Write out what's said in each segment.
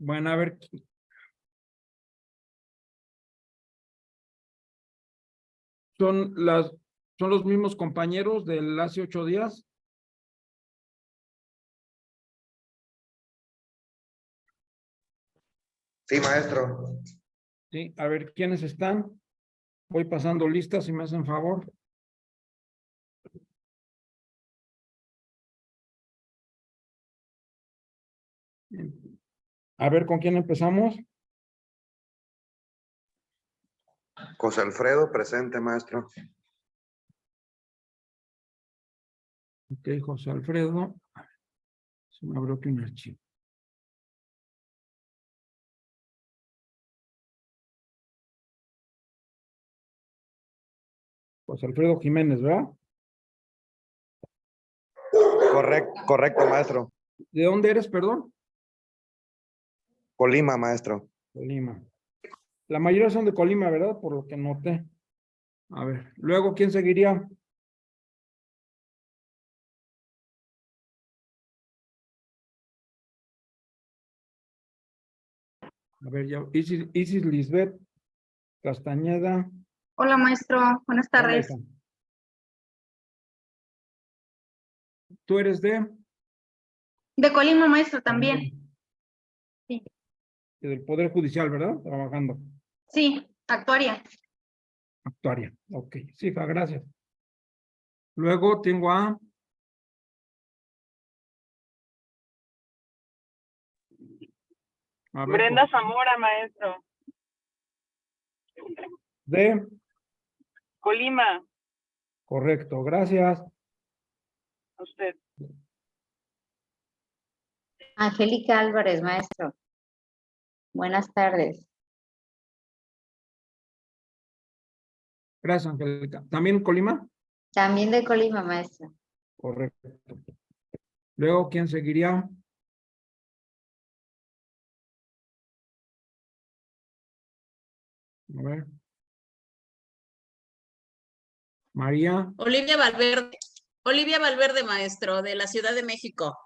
Bueno, a ver. Son los mismos compañeros del hace 8 días. Sí, maestro. Sí, a ver quiénes están. Voy pasando listas si me hacen favor. A ver con quién empezamos. José Alfredo, presente, maestro. Ok, José Alfredo. Se me abrió aquí un archivo. José Alfredo Jiménez, ¿verdad? Correcto, maestro. ¿De dónde eres, perdón? Colima, maestro. Colima. La mayoría son de Colima, ¿verdad? Por lo que noté. A ver, luego, ¿quién seguiría? A ver, ya, Isis Lisbeth Castañeda. Hola, maestro. Buenas Hola, tardes. hija. ¿Tú eres de? De Colima, maestro, también. Sí. Del Poder Judicial, ¿verdad? Trabajando. Sí, actuaria. Actuaria. Ok, sí, hija, gracias. Luego tengo a... A ver, Brenda Zamora, maestro. de... Colima, Correcto, gracias. a usted. Angélica Álvarez, maestro. Buenas tardes. Gracias, Angélica. ¿También Colima? También de Colima, maestro. Correcto. Luego, ¿quién seguiría? A ver. María. Olivia Valverde, maestro, de la Ciudad de México.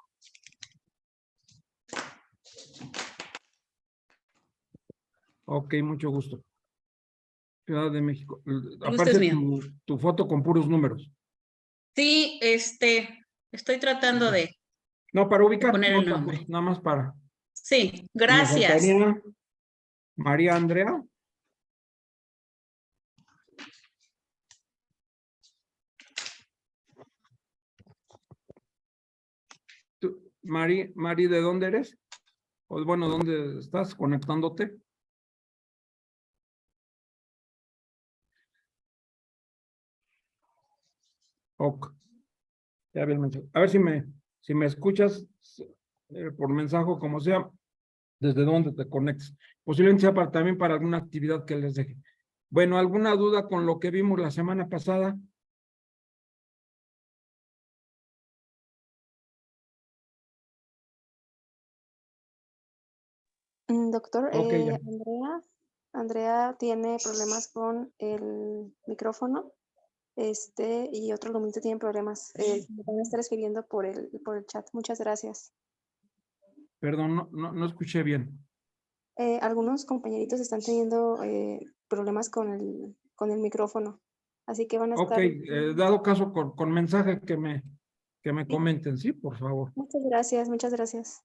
Ok, mucho gusto. Ciudad de México. gusto Aparte es mío. tu foto con puros números. Sí, estoy tratando de No, para ubicar, poner no el otra nombre. cosa, nada más para. Sí, Me gracias. faltaría María Andrea. Mari, ¿de dónde eres? O bueno, ¿dónde estás conectándote? Ok. Ya vi el mensaje. A ver si me escuchas por mensaje o como sea, desde dónde te conectes. Posiblemente sea también para alguna actividad que les deje. Bueno, ¿alguna duda con lo que vimos la semana pasada? Doctor, Ok, ya. Andrea tiene problemas con el micrófono, y otro alumnito tiene problemas. Me van a estar escribiendo por el chat. Muchas gracias. Perdón, no escuché bien. Algunos compañeritos están teniendo problemas con el micrófono, así que van a Ok, estar. dado caso con mensaje que me Sí. comenten, sí, por favor. Muchas gracias, muchas gracias.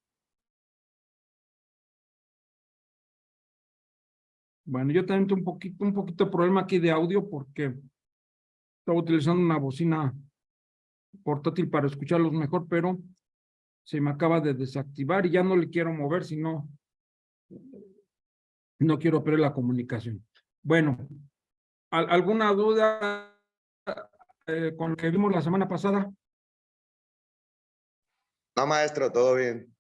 Bueno, yo también tengo un poquito de problema aquí de audio porque estaba utilizando una bocina portátil para escucharlos mejor, pero se me acaba de desactivar y ya no le quiero mover, si no quiero perder la comunicación. Bueno, ¿alguna duda con lo que vimos la semana pasada? No, maestro, todo bien.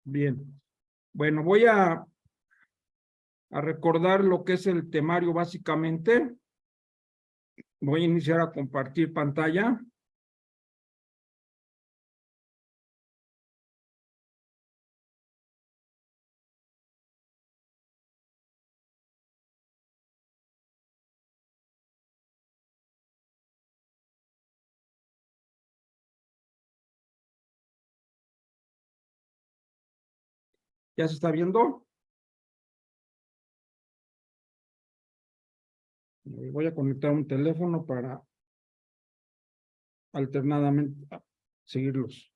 Bien. Bueno, voy a recordar lo que es el temario básicamente. Voy a iniciar a compartir pantalla. ¿Ya se está viendo? Voy a conectar un teléfono para alternadamente seguirlos.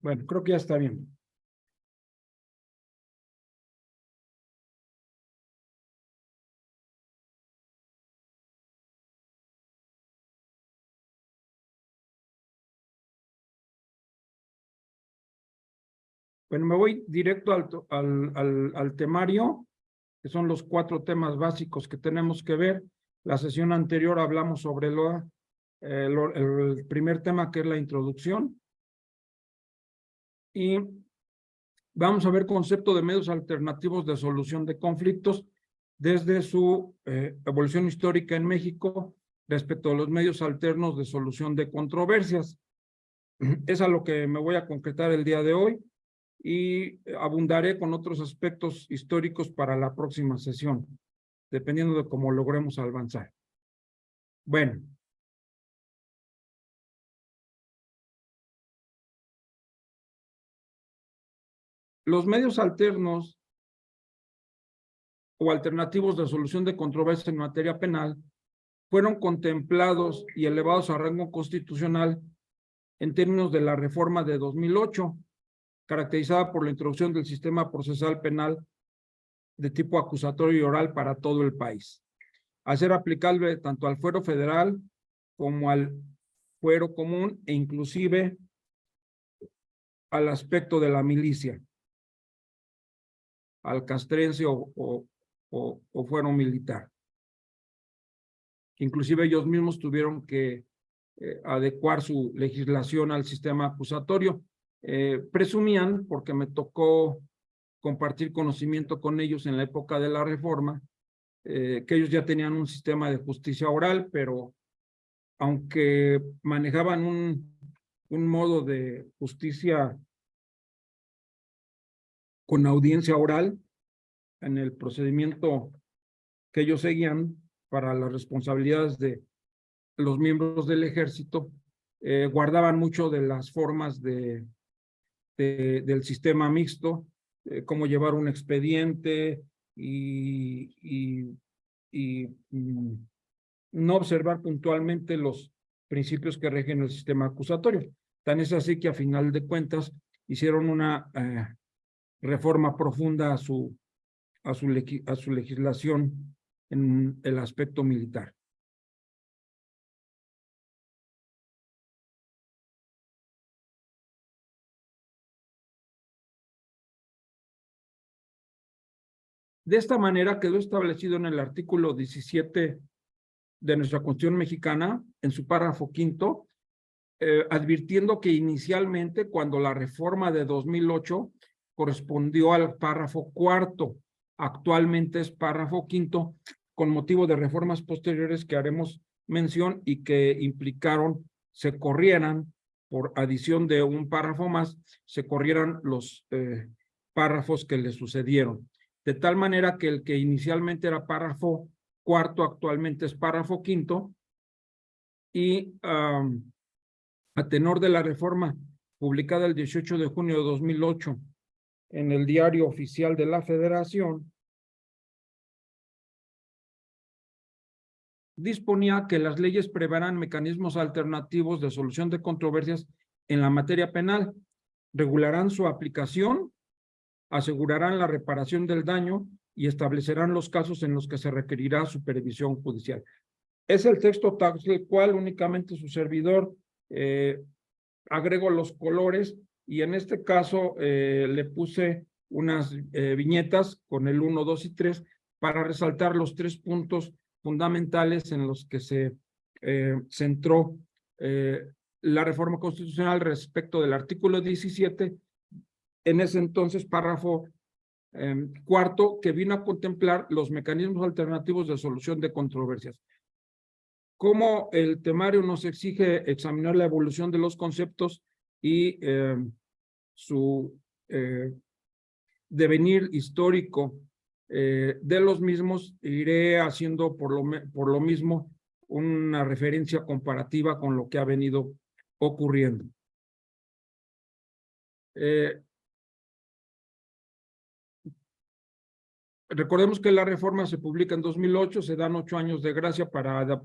Bueno, creo que ya está bien. Bueno, me voy directo al temario, que son los 4 temas básicos que tenemos que ver. La sesión anterior hablamos sobre el primer tema, que es la introducción. Y vamos a ver concepto de medios alternativos de solución de conflictos desde su evolución histórica en México respecto a los medios alternos de solución de controversias. Es a lo que me voy a concretar el día de hoy y abundaré con otros aspectos históricos para la próxima sesión, dependiendo de cómo logremos avanzar. Bueno. Los medios alternos o alternativos de solución de controversias en materia penal fueron contemplados y elevados a rango constitucional en términos de la reforma de 2008, caracterizada por la introducción del sistema procesal penal de tipo acusatorio y oral para todo el país, a ser aplicable tanto al fuero federal como al fuero común e inclusive al aspecto de la milicia, al castrense o fuero militar. Inclusive ellos mismos tuvieron que adecuar su legislación al sistema acusatorio. Presumían, porque me tocó compartir conocimiento con ellos en la época de la reforma, que ellos ya tenían un sistema de justicia oral, pero aunque manejaban un modo de justicia con audiencia oral en el procedimiento que ellos seguían para las responsabilidades de los miembros del ejército, guardaban mucho de las formas del sistema mixto, cómo llevar un expediente y no observar puntualmente los principios que rigen el sistema acusatorio. Tan es así que a final de cuentas hicieron una reforma profunda a su legislación en el aspecto militar. De esta manera quedó establecido en el artículo 17 de nuestra Constitución mexicana, en su párrafo 5º, advirtiendo que inicialmente, cuando la reforma de 2008 correspondió al párrafo 4º, actualmente es párrafo 5º, con motivo de reformas posteriores que haremos mención y que implicaron se corrieran, por adición de un párrafo más, se corrieran los párrafos que le sucedieron. De tal manera que el que inicialmente era párrafo 4º, actualmente es párrafo 5º, y a tenor de la reforma publicada el 18 de junio de 2008 en el Diario Oficial de la Federación, disponía que las leyes preverán mecanismos alternativos de solución de controversias en la materia penal, regularán su aplicación, asegurarán la reparación del daño y establecerán los casos en los que se requerirá supervisión judicial. Es el texto tal cual, únicamente su servidor agrego los colores y en este caso le puse unas viñetas con el 1, 2 y 3 para resaltar los 3 puntos fundamentales en los que se centró la reforma constitucional respecto del artículo 17, en ese entonces párrafo Cuarto, que vino a contemplar los mecanismos alternativos de solución de controversias. Como el temario nos exige examinar la evolución de los conceptos y su devenir histórico de los mismos, iré haciendo por lo mismo una referencia comparativa con lo que ha venido ocurriendo. Recordemos que la reforma se publica en 2008, se dan 8 años de gracia para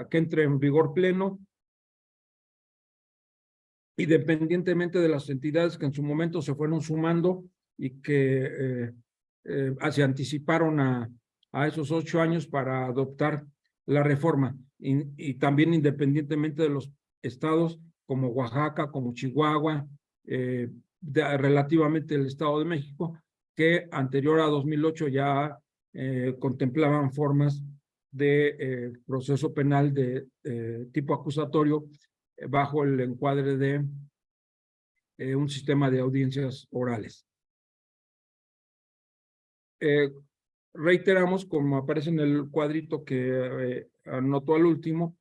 que entre en vigor pleno, independientemente de las entidades que en su momento se fueron sumando y que se anticiparon a esos 8 años para adoptar la reforma, y también independientemente de los estados como Oaxaca, como Chihuahua, relativamente el Estado de México, que anterior a 2008 ya contemplaban formas de proceso penal de tipo acusatorio bajo el encuadre de un sistema de audiencias orales. Reiteramos, como aparece en el cuadrito que anotó al último,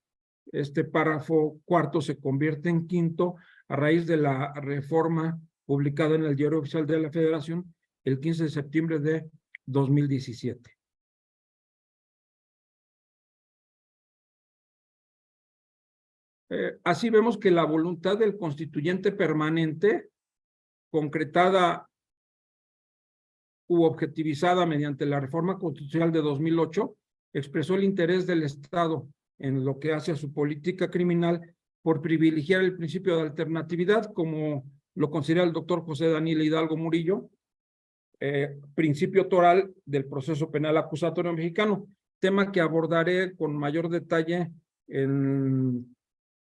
este párrafo cuarto se convierte en quinto a raíz de la reforma publicada en el Diario Oficial de la Federación el 15 de septiembre de 2017. Así vemos que la voluntad del constituyente permanente, concretada u objetivizada mediante la reforma constitucional de 2008, expresó el interés del Estado en lo que hace a su política criminal por privilegiar el principio de alternatividad, como lo considera el doctor José Daniel Hidalgo Murillo, principio toral del proceso penal acusatorio mexicano, tema que abordaré con mayor detalle en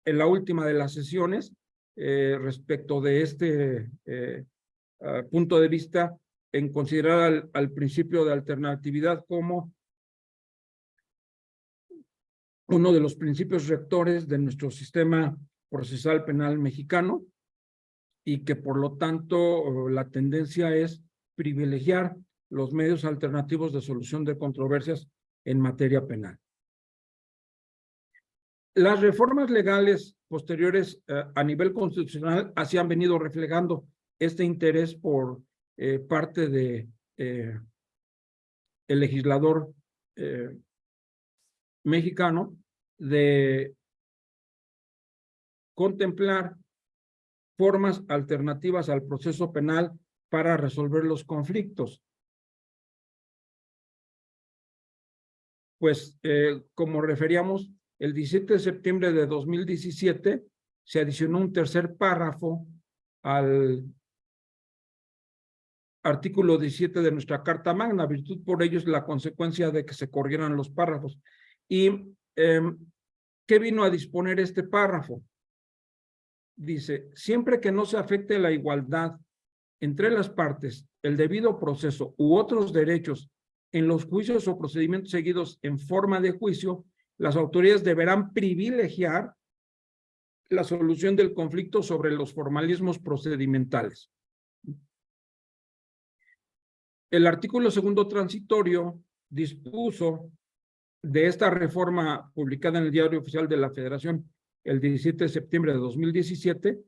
la última de las sesiones respecto de este punto de vista, en considerar al principio de alternatividad como uno de los principios rectores de nuestro sistema procesal penal mexicano, y que por lo tanto la tendencia es privilegiar los medios alternativos de solución de controversias en materia penal. Las reformas legales posteriores a nivel constitucional así han venido reflejando este interés por parte de el legislador mexicano de contemplar formas alternativas al proceso penal para resolver los conflictos. Pues, como referíamos, el 17 de septiembre de 2017 se adicionó un tercer párrafo al artículo 17 de nuestra Carta Magna, virtud por ello es la consecuencia de que se corrieran los párrafos. ¿Y qué vino a disponer este párrafo? Dice, siempre que no se afecte la igualdad entre las partes, el debido proceso u otros derechos en los juicios o procedimientos seguidos en forma de juicio, las autoridades deberán privilegiar la solución del conflicto sobre los formalismos procedimentales. El artículo segundo transitorio dispuso de esta reforma publicada en el Diario Oficial de la Federación el 17 de septiembre de 2017,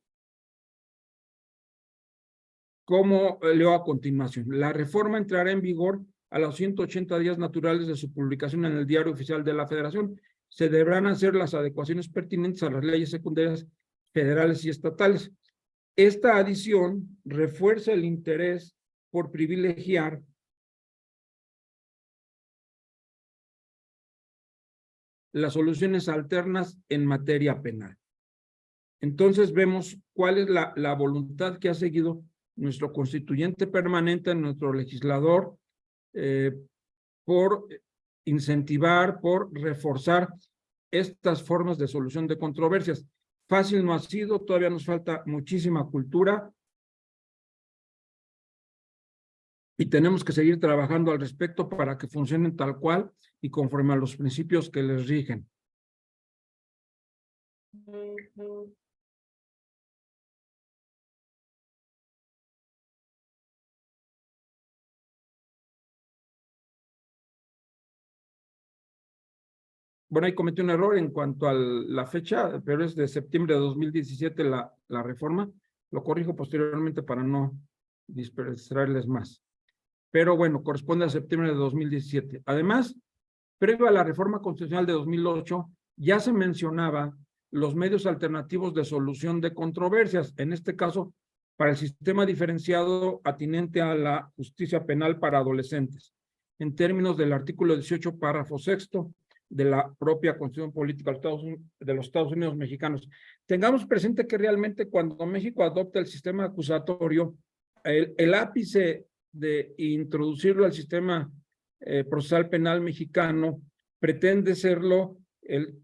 como leo a continuación. La reforma entrará en vigor a los 180 días naturales de su publicación en el Diario Oficial de la Federación. Se deberán hacer las adecuaciones pertinentes a las leyes secundarias federales y estatales. Esta adición refuerza el interés por privilegiar las soluciones alternas en materia penal. Entonces vemos cuál es la voluntad que ha seguido nuestro constituyente permanente, nuestro legislador, por incentivar, por reforzar estas formas de solución de controversias. Fácil no ha sido, todavía nos falta muchísima cultura y tenemos que seguir trabajando al respecto para que funcionen tal cual y conforme a los principios que les rigen. bueno, ahí cometí un error en cuanto a la fecha, pero es de septiembre de 2017 la reforma. Lo corrijo posteriormente para no dispersarles más. Pero bueno, corresponde a septiembre de 2017. Además, previo a la reforma constitucional de 2008, ya se mencionaba los medios alternativos de solución de controversias, en este caso, para el sistema diferenciado atinente a la justicia penal para adolescentes, en términos del artículo 18, párrafo 6º de la propia Constitución Política de los Estados Unidos Mexicanos. Tengamos presente que realmente cuando México adopta el sistema acusatorio, el ápice de introducirlo al sistema procesal penal mexicano pretende serlo el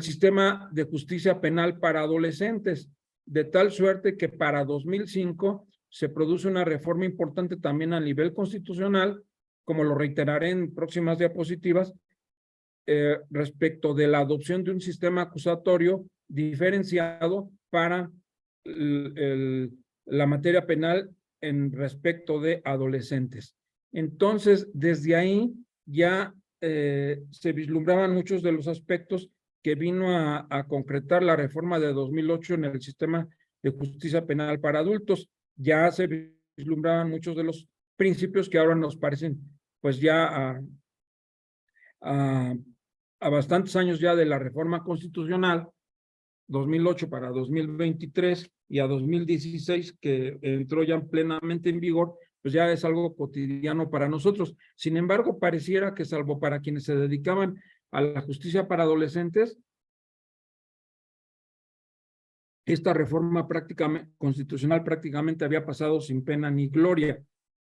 sistema de justicia penal para adolescentes, de tal suerte que para 2005 se produce una reforma importante también a nivel constitucional, como lo reiteraré en próximas diapositivas, respecto de la adopción de un sistema acusatorio diferenciado para la materia penal en respecto de adolescentes. Entonces, desde ahí ya se vislumbraban muchos de los aspectos que vino a concretar la reforma de 2008 en el sistema de justicia penal para adultos. Ya se vislumbraban muchos de los principios que ahora nos parecen pues ya a bastantes años ya de la reforma constitucional, 2008 para 2023 y a 2016 que entró ya plenamente en vigor, pues ya es algo cotidiano para nosotros. Sin embargo, pareciera que salvo para quienes se dedicaban a la justicia para adolescentes, esta reforma constitucional prácticamente había pasado sin pena ni gloria.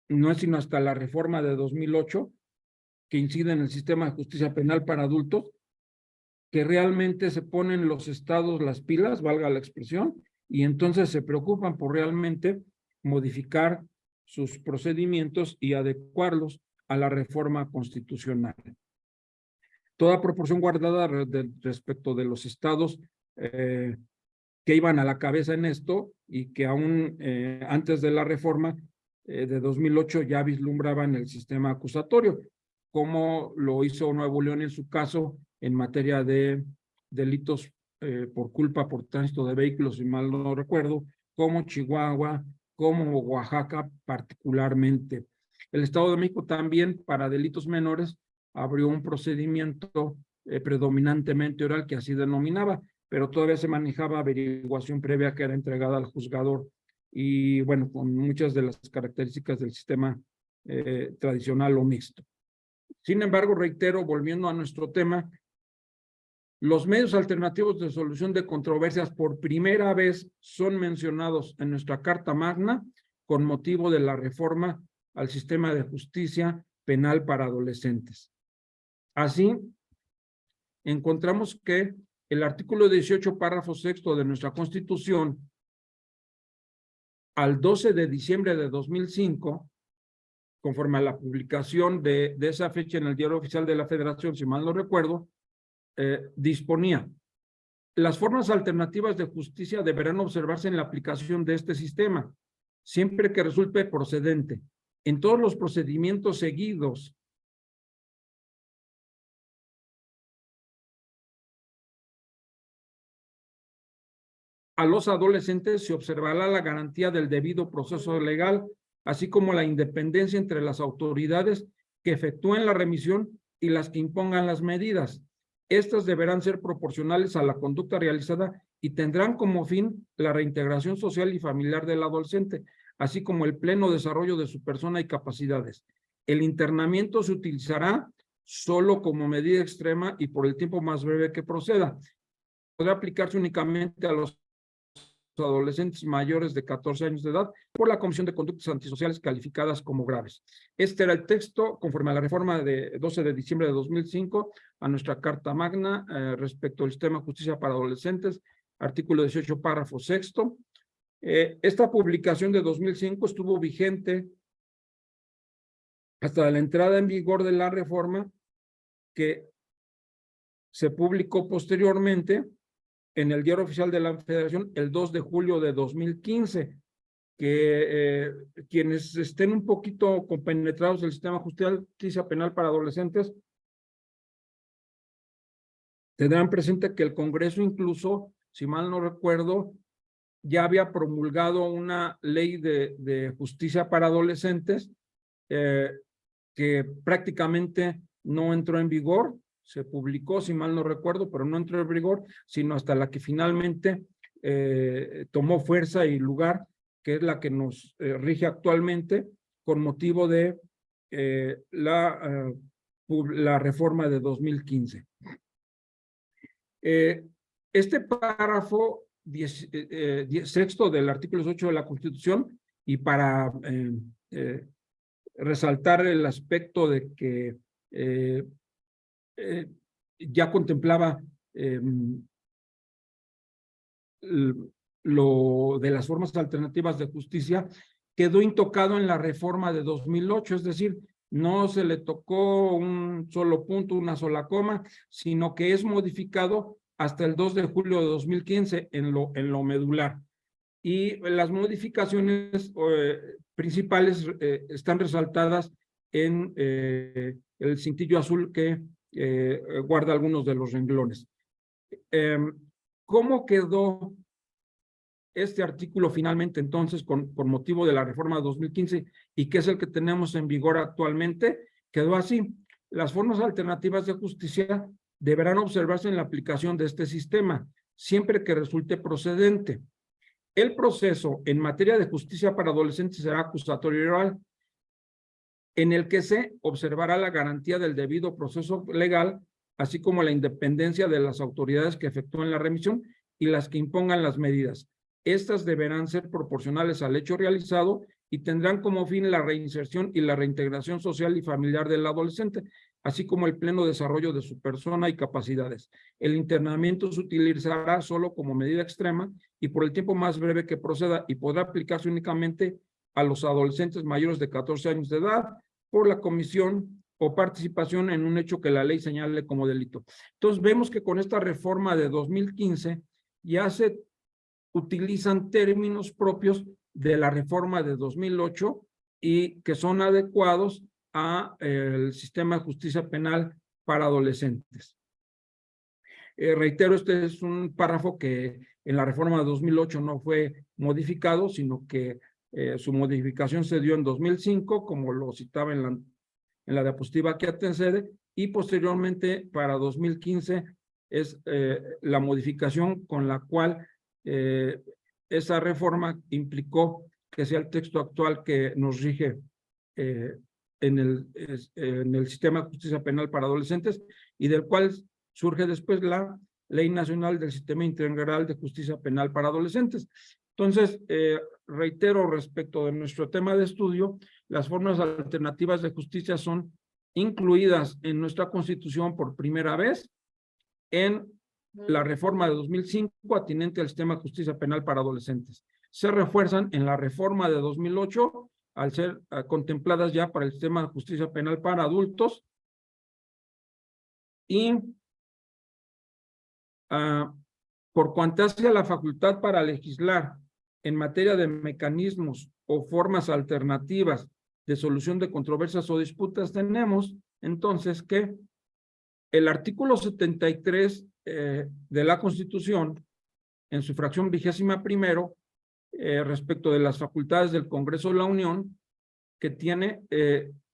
No es sino hasta la reforma de 2008, que incide en el sistema de justicia penal para adultos, que realmente se ponen los estados las pilas, valga la expresión, y entonces se preocupan por realmente modificar sus procedimientos y adecuarlos a la reforma constitucional. Toda proporción guardada respecto de los estados que iban a la cabeza en esto y que aún antes de la reforma de 2008 ya vislumbraban el sistema acusatorio, como lo hizo Nuevo León en su caso en materia de delitos por culpa por tránsito de vehículos, si mal no recuerdo, como Chihuahua, como Oaxaca particularmente. El Estado de México también para delitos menores abrió un procedimiento predominantemente oral que así denominaba, pero todavía se manejaba averiguación previa que era entregada al juzgador y bueno, con muchas de las características del sistema tradicional o mixto. Sin embargo, reitero, volviendo a nuestro tema, los medios alternativos de solución de controversias por primera vez son mencionados en nuestra Carta Magna con motivo de la reforma al sistema de justicia penal para adolescentes. Así, encontramos que el artículo 18, párrafo 6º de nuestra Constitución, al 12 de diciembre de 2005, conforme a la publicación de esa fecha en el Diario Oficial de la Federación, si mal no recuerdo, disponía: las formas alternativas de justicia deberán observarse en la aplicación de este sistema, siempre que resulte procedente. En todos los procedimientos seguidos a los adolescentes se observará la garantía del debido proceso legal, así como la independencia entre las autoridades que efectúen la remisión y las que impongan las medidas. Estas deberán ser proporcionales a la conducta realizada y tendrán como fin la reintegración social y familiar del adolescente, así como el pleno desarrollo de su persona y capacidades. El internamiento se utilizará solo como medida extrema y por el tiempo más breve que proceda. Podrá aplicarse únicamente a los adolescentes mayores de 14 años de edad por la comisión de conductas antisociales calificadas como graves. Este era el texto conforme a la reforma de 12 de diciembre de 2005 a nuestra Carta Magna respecto al sistema de justicia para adolescentes, artículo 18, párrafo 6º. Esta publicación de 2005 estuvo vigente hasta la entrada en vigor de la reforma que se publicó posteriormente en el Diario Oficial de la Federación el 2 de julio de 2015, que quienes estén un poquito compenetrados del sistema de justicia penal para adolescentes tendrán presente que el Congreso incluso, si mal no recuerdo, ya había promulgado una ley de justicia para adolescentes que prácticamente no entró en vigor, se publicó, si mal no recuerdo, pero no entró en vigor, sino hasta la que finalmente tomó fuerza y lugar, que es la que nos rige actualmente con motivo de la reforma de 2015. Este párrafo sexto del artículo 8 de la Constitución, y para resaltar el aspecto de que ya contemplaba lo de las formas alternativas de justicia, quedó intocado en la reforma de 2008, es decir, no se le tocó un solo punto, una sola coma, sino que es modificado hasta el 2 de julio de 2015 en lo medular. Y las modificaciones principales están resaltadas en el cintillo azul que guarda algunos de los renglones. ¿Cómo quedó este artículo finalmente entonces con motivo de la reforma de 2015 y que es el que tenemos en vigor actualmente? Quedó así: las formas alternativas de justicia deberán observarse en la aplicación de este sistema, siempre que resulte procedente. El proceso en materia de justicia para adolescentes será acusatorio y oral, en el que se observará la garantía del debido proceso legal, así como la independencia de las autoridades que efectúen la remisión y las que impongan las medidas. Estas deberán ser proporcionales al hecho realizado y tendrán como fin la reinserción y la reintegración social y familiar del adolescente, así como el pleno desarrollo de su persona y capacidades. El internamiento se utilizará solo como medida extrema y por el tiempo más breve que proceda, y podrá aplicarse únicamente a los adolescentes mayores de 14 años de edad por la comisión o participación en un hecho que la ley señale como delito. Entonces vemos que con esta reforma de 2015 ya se utilizan términos propios de la reforma de 2008 y que son adecuados a el sistema de justicia penal para adolescentes. Reitero, este es un párrafo que en la reforma de 2008 no fue modificado, sino que su modificación se dio en 2005, como lo citaba en la diapositiva que antecede, y posteriormente para 2015 es la modificación con la cual esa reforma implicó que sea el texto actual que nos rige en el sistema de justicia penal para adolescentes, y del cual surge después la Ley Nacional del Sistema Integral de Justicia Penal para Adolescentes. Entonces, reitero respecto de nuestro tema de estudio, las formas alternativas de justicia son incluidas en nuestra Constitución por primera vez en la reforma de 2005 atinente al sistema de justicia penal para adolescentes. Se refuerzan en la reforma de 2008 al ser contempladas ya para el sistema de justicia penal para adultos, y por cuanto hace a la facultad para legislar en materia de mecanismos o formas alternativas de solución de controversias o disputas, tenemos entonces que el artículo 73 de la Constitución, en su fracción 21ª, respecto de las facultades del Congreso de la Unión, que tiene,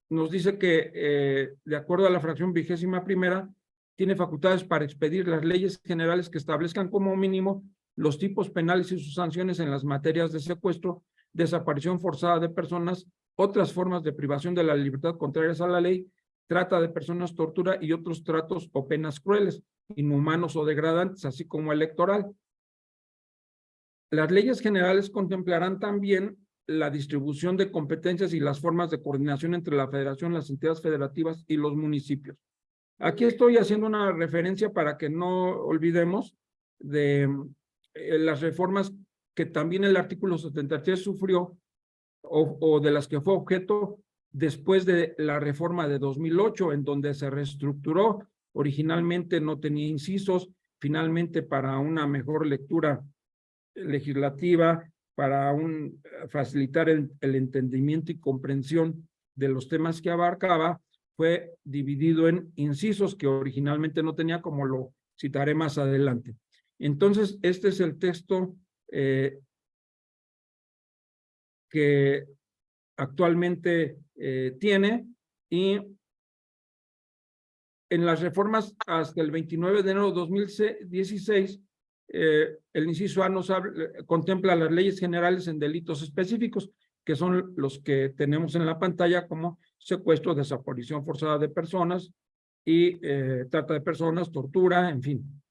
nos dice que, de acuerdo a la fracción 21ª, tiene facultades para expedir las leyes generales que establezcan como mínimo los tipos penales y sus sanciones en las materias de secuestro, desaparición forzada de personas, otras formas de privación de la libertad contrarias a la ley, trata de personas, tortura y otros tratos o penas crueles, inhumanos o degradantes, así como electoral. Las leyes generales contemplarán también la distribución de competencias y las formas de coordinación entre la federación, las entidades federativas y los municipios. Aquí estoy haciendo una referencia para que no olvidemos de las reformas que también el artículo 73 sufrió o de las que fue objeto después de la reforma de 2008, en donde se reestructuró. Originalmente no tenía incisos, finalmente para una mejor lectura legislativa para facilitar el entendimiento y comprensión de los temas que abarcaba, fue dividido en incisos que originalmente no tenía, como lo citaré más adelante. Entonces, este es el texto que actualmente tiene, y en las reformas hasta el 29 de enero de 2016, el inciso A contempla las leyes generales en delitos específicos, que son los que tenemos en la pantalla, como secuestro, desaparición forzada de personas y trata de personas, tortura, en fin.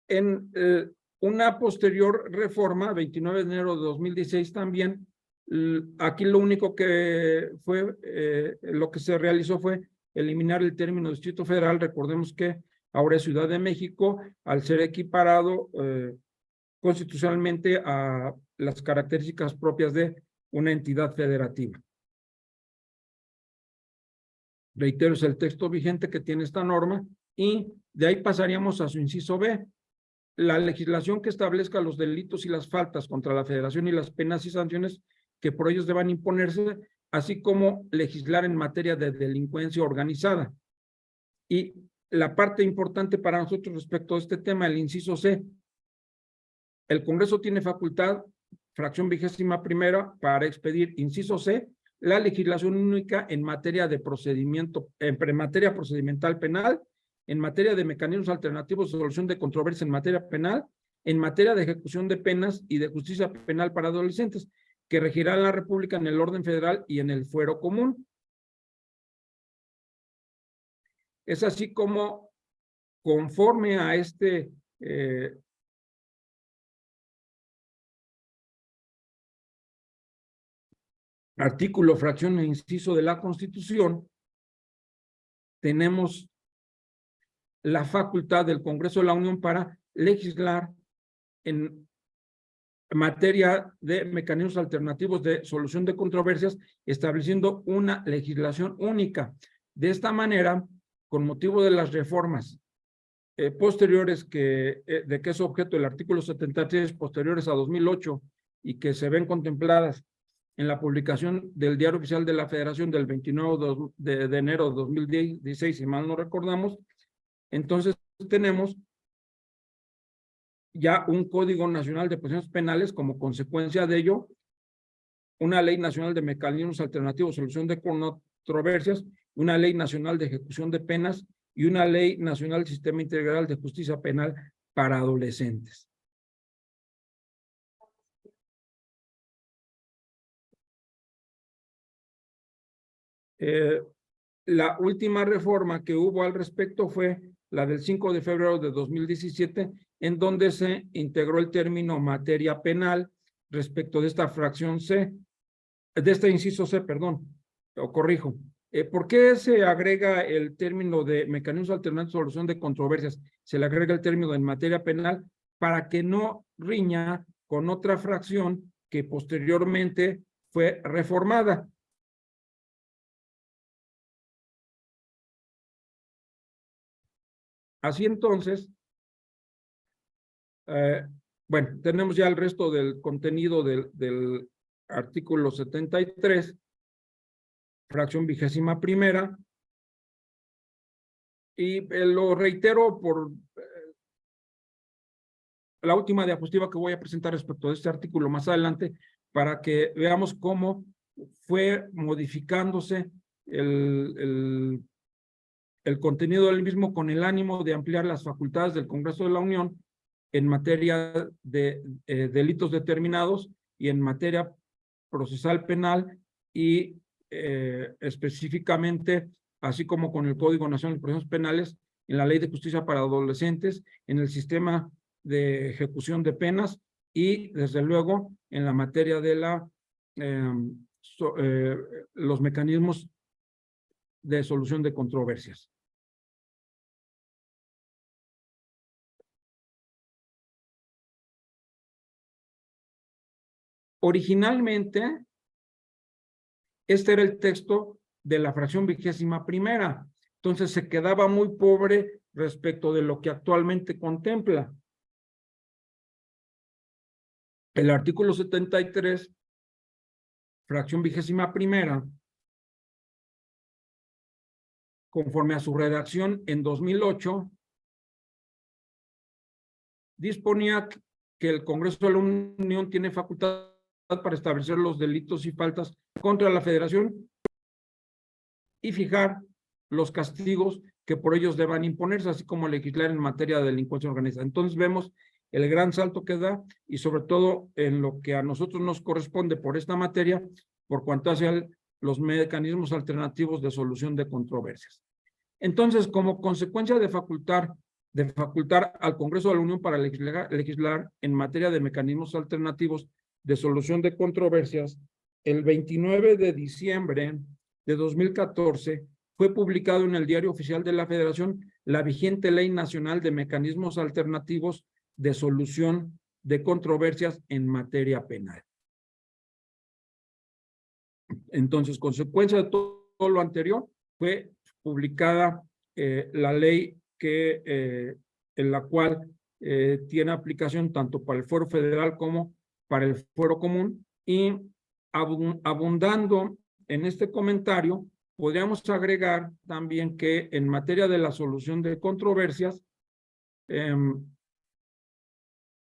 En una posterior reforma, 29 de enero de 2016 también, aquí lo único que fue, lo que se realizó fue eliminar el término Distrito Federal. Recordemos que ahora es Ciudad de México, al ser equiparado constitucionalmente a las características propias de una entidad federativa. Reitero, es el texto vigente que tiene esta norma, y de ahí pasaríamos a su inciso B. La legislación que establezca los delitos y las faltas contra la Federación y las penas y sanciones que por ellos deban imponerse, así como legislar en materia de delincuencia organizada. Y la parte importante para nosotros respecto a este tema, el inciso C. El Congreso tiene facultad, fracción 21ª, para expedir, inciso C, la legislación única en materia de procedimiento, en materia procedimental penal, en materia de mecanismos alternativos de solución de controversia en materia penal, en materia de ejecución de penas y de justicia penal para adolescentes, que regirá la República en el orden federal y en el fuero común. Es así como, conforme a este artículo, fracción e inciso de la Constitución, tenemos la facultad del Congreso de la Unión para legislar en materia de mecanismos alternativos de solución de controversias, estableciendo una legislación única. De esta manera, con motivo de las reformas posteriores de que es objeto el artículo 73, posteriores a 2008, y que se ven contempladas en la publicación del Diario Oficial de la Federación del 29 de enero de 2016, si mal no recordamos, entonces tenemos ya un Código Nacional de Procedimientos Penales, como consecuencia de ello, una Ley Nacional de Mecanismos Alternativos de Solución de Controversias, una Ley Nacional de Ejecución de Penas y una Ley Nacional del Sistema Integral de Justicia Penal para Adolescentes. La última reforma que hubo al respecto fue la del 5 de febrero de 2017, en donde se integró el término materia penal respecto de esta fracción C, de este inciso C, perdón, o corrijo. ¿Por qué se agrega el término de mecanismos alternativos de solución de controversias? Se le agrega el término en materia penal para que no riña con otra fracción que posteriormente fue reformada. Así entonces, bueno, tenemos ya el resto del contenido del artículo 73, fracción 21ª, y lo reitero por la última diapositiva que voy a presentar respecto de este artículo más adelante, para que veamos cómo fue modificándose el contenido del mismo con el ánimo de ampliar las facultades del Congreso de la Unión en materia de delitos determinados y en materia procesal penal, y específicamente, así como con el Código Nacional de Procedimientos Penales, en la Ley de Justicia para Adolescentes, en el sistema de ejecución de penas y, desde luego, en la materia de los mecanismos de solución de controversias. Originalmente, este era el texto de la fracción 21ª. Entonces se quedaba muy pobre respecto de lo que actualmente contempla. el artículo 73, fracción 21ª, conforme a su redacción en 2008, disponía que el Congreso de la Unión tiene facultad para establecer los delitos y faltas contra la Federación y fijar los castigos que por ellos deban imponerse, así como legislar en materia de delincuencia organizada. Entonces vemos el gran salto que da y sobre todo en lo que a nosotros nos corresponde por esta materia, por cuanto hace los mecanismos alternativos de solución de controversias. Entonces, como consecuencia de facultar al Congreso de la Unión para legislar en materia de mecanismos alternativos de solución de controversias, el 29 de diciembre de 2014 fue publicado en el Diario Oficial de la Federación la vigente Ley Nacional de Mecanismos Alternativos de Solución de Controversias en materia penal. Entonces, consecuencia de todo lo anterior, fue publicada la ley en la cual tiene aplicación tanto para el fuero federal como para el fuero común, y abundando en este comentario, podríamos agregar también que en materia de la solución de controversias,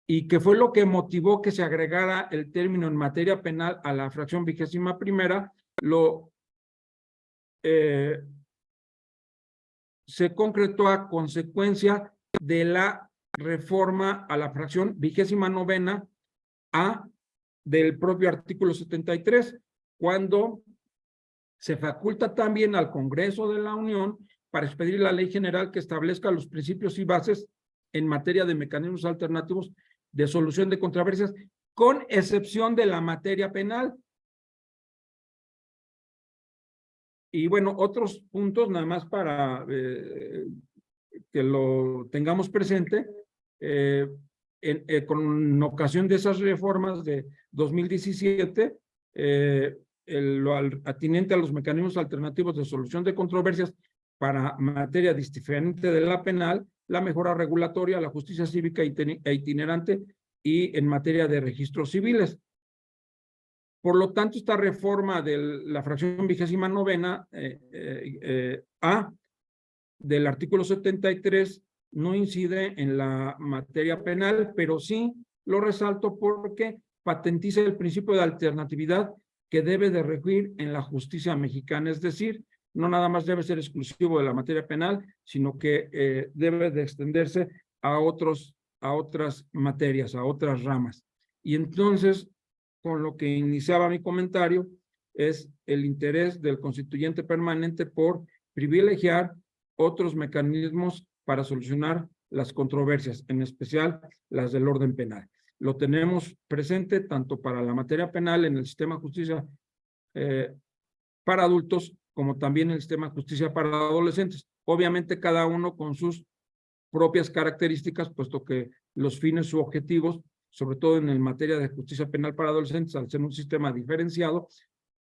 y que fue lo que motivó que se agregara el término en materia penal a la fracción 21ª, se concretó a consecuencia de la reforma a la fracción 29ª A del propio artículo 73, cuando se faculta también al Congreso de la Unión para expedir la ley general que establezca los principios y bases en materia de mecanismos alternativos de solución de controversias, con excepción de la materia penal. Y bueno, otros puntos nada más para que lo tengamos presente. Con ocasión de esas reformas de 2017, lo atinente a los mecanismos alternativos de solución de controversias para materia diferente de la penal, la mejora regulatoria, la justicia cívica e itinerante y en materia de registros civiles. Por lo tanto, esta reforma de la fracción 29ª A del artículo 73 no incide en la materia penal, pero sí lo resalto porque patentiza el principio de alternatividad que debe de regir en la justicia mexicana, es decir, no nada más debe ser exclusivo de la materia penal, sino que debe de extenderse a otras materias, a otras ramas. Y entonces, con lo que iniciaba mi comentario, es el interés del constituyente permanente por privilegiar otros mecanismos para solucionar las controversias, en especial las del orden penal. Lo tenemos presente tanto para la materia penal en el sistema de justicia para adultos, como también en el sistema de justicia para adolescentes. Obviamente cada uno con sus propias características, puesto que los fines u objetivos, sobre todo en materia de justicia penal para adolescentes, al ser un sistema diferenciado,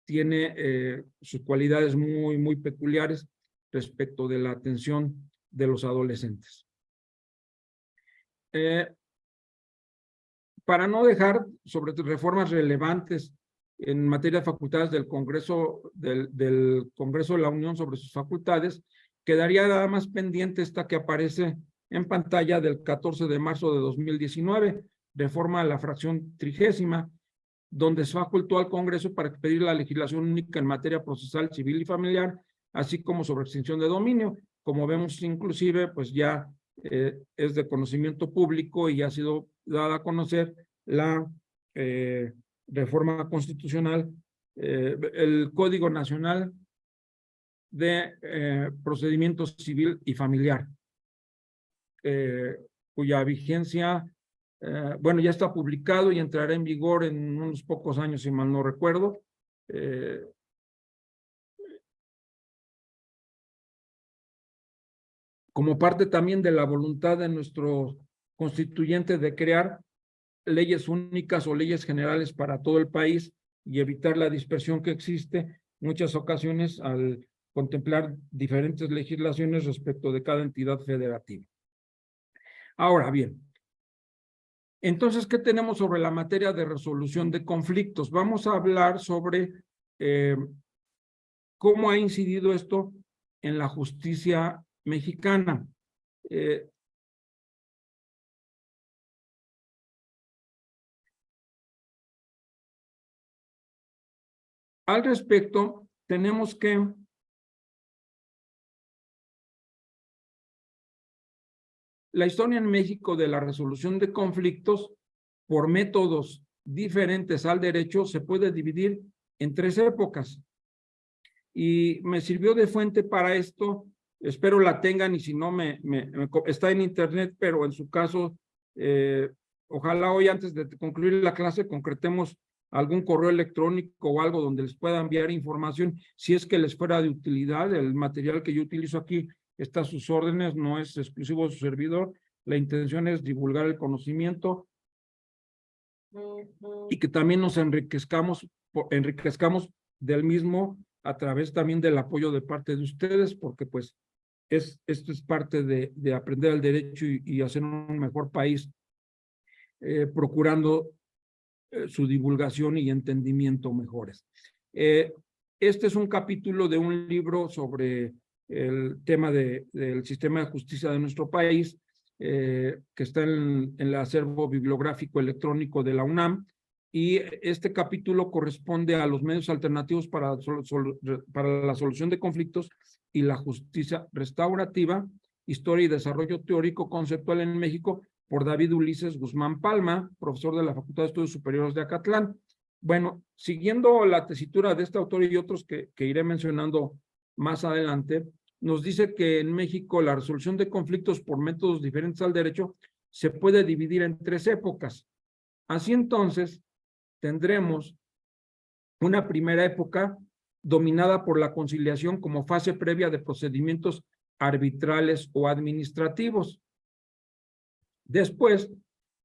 tiene sus cualidades muy peculiares respecto de la atención de los adolescentes. Para no dejar sobre reformas relevantes en materia de facultades del Congreso, del Congreso de la Unión sobre sus facultades, quedaría nada más pendiente esta que aparece en pantalla del 14 de marzo de 2019, reforma a la fracción 30ª, donde se facultó al Congreso para expedir la legislación única en materia procesal, civil y familiar, así como sobre extinción de dominio. Como vemos, inclusive, pues ya es de conocimiento público y ha sido dada a conocer la reforma constitucional, el Código Nacional de Procedimiento Civil y Familiar, cuya vigencia, bueno, ya está publicado y entrará en vigor en unos pocos años, si mal no recuerdo. Como parte también de la voluntad de nuestro constituyente de crear leyes únicas o leyes generales para todo el país y evitar la dispersión que existe en muchas ocasiones al contemplar diferentes legislaciones respecto de cada entidad federativa. Ahora bien, Entonces, ¿qué tenemos sobre la materia de resolución de conflictos? Vamos a hablar sobre cómo ha incidido esto en la justicia mexicana. Al respecto, tenemos que la historia en México de la resolución de conflictos por métodos diferentes al derecho se puede dividir en 3 épocas. Y me sirvió de fuente para esto, espero la tengan y si no está en internet, pero en su caso, ojalá hoy antes de concluir la clase concretemos algún correo electrónico o algo donde les pueda enviar información, si es que les fuera de utilidad. El material que yo utilizo aquí está a sus órdenes, no es exclusivo de su servidor. La intención es divulgar el conocimiento y que también nos enriquezcamos del mismo a través también del apoyo de parte de ustedes, porque pues esto es parte de aprender el derecho y hacer un mejor país, procurando su divulgación y entendimiento mejores. Este es un capítulo de un libro sobre el tema del sistema de justicia de nuestro país, que está en el acervo bibliográfico electrónico de la UNAM, y este capítulo corresponde a los medios alternativos para la solución de conflictos y la justicia restaurativa, historia y desarrollo teórico conceptual en México, por David Ulises Guzmán Palma, profesor de la Facultad de Estudios Superiores de Acatlán. Bueno, siguiendo la tesitura de este autor y otros que iré mencionando más adelante, nos dice que en México la resolución de conflictos por métodos diferentes al derecho se puede dividir en 3 épocas. Así entonces, tendremos una primera época dominada por la conciliación como fase previa de procedimientos arbitrales o administrativos. Después,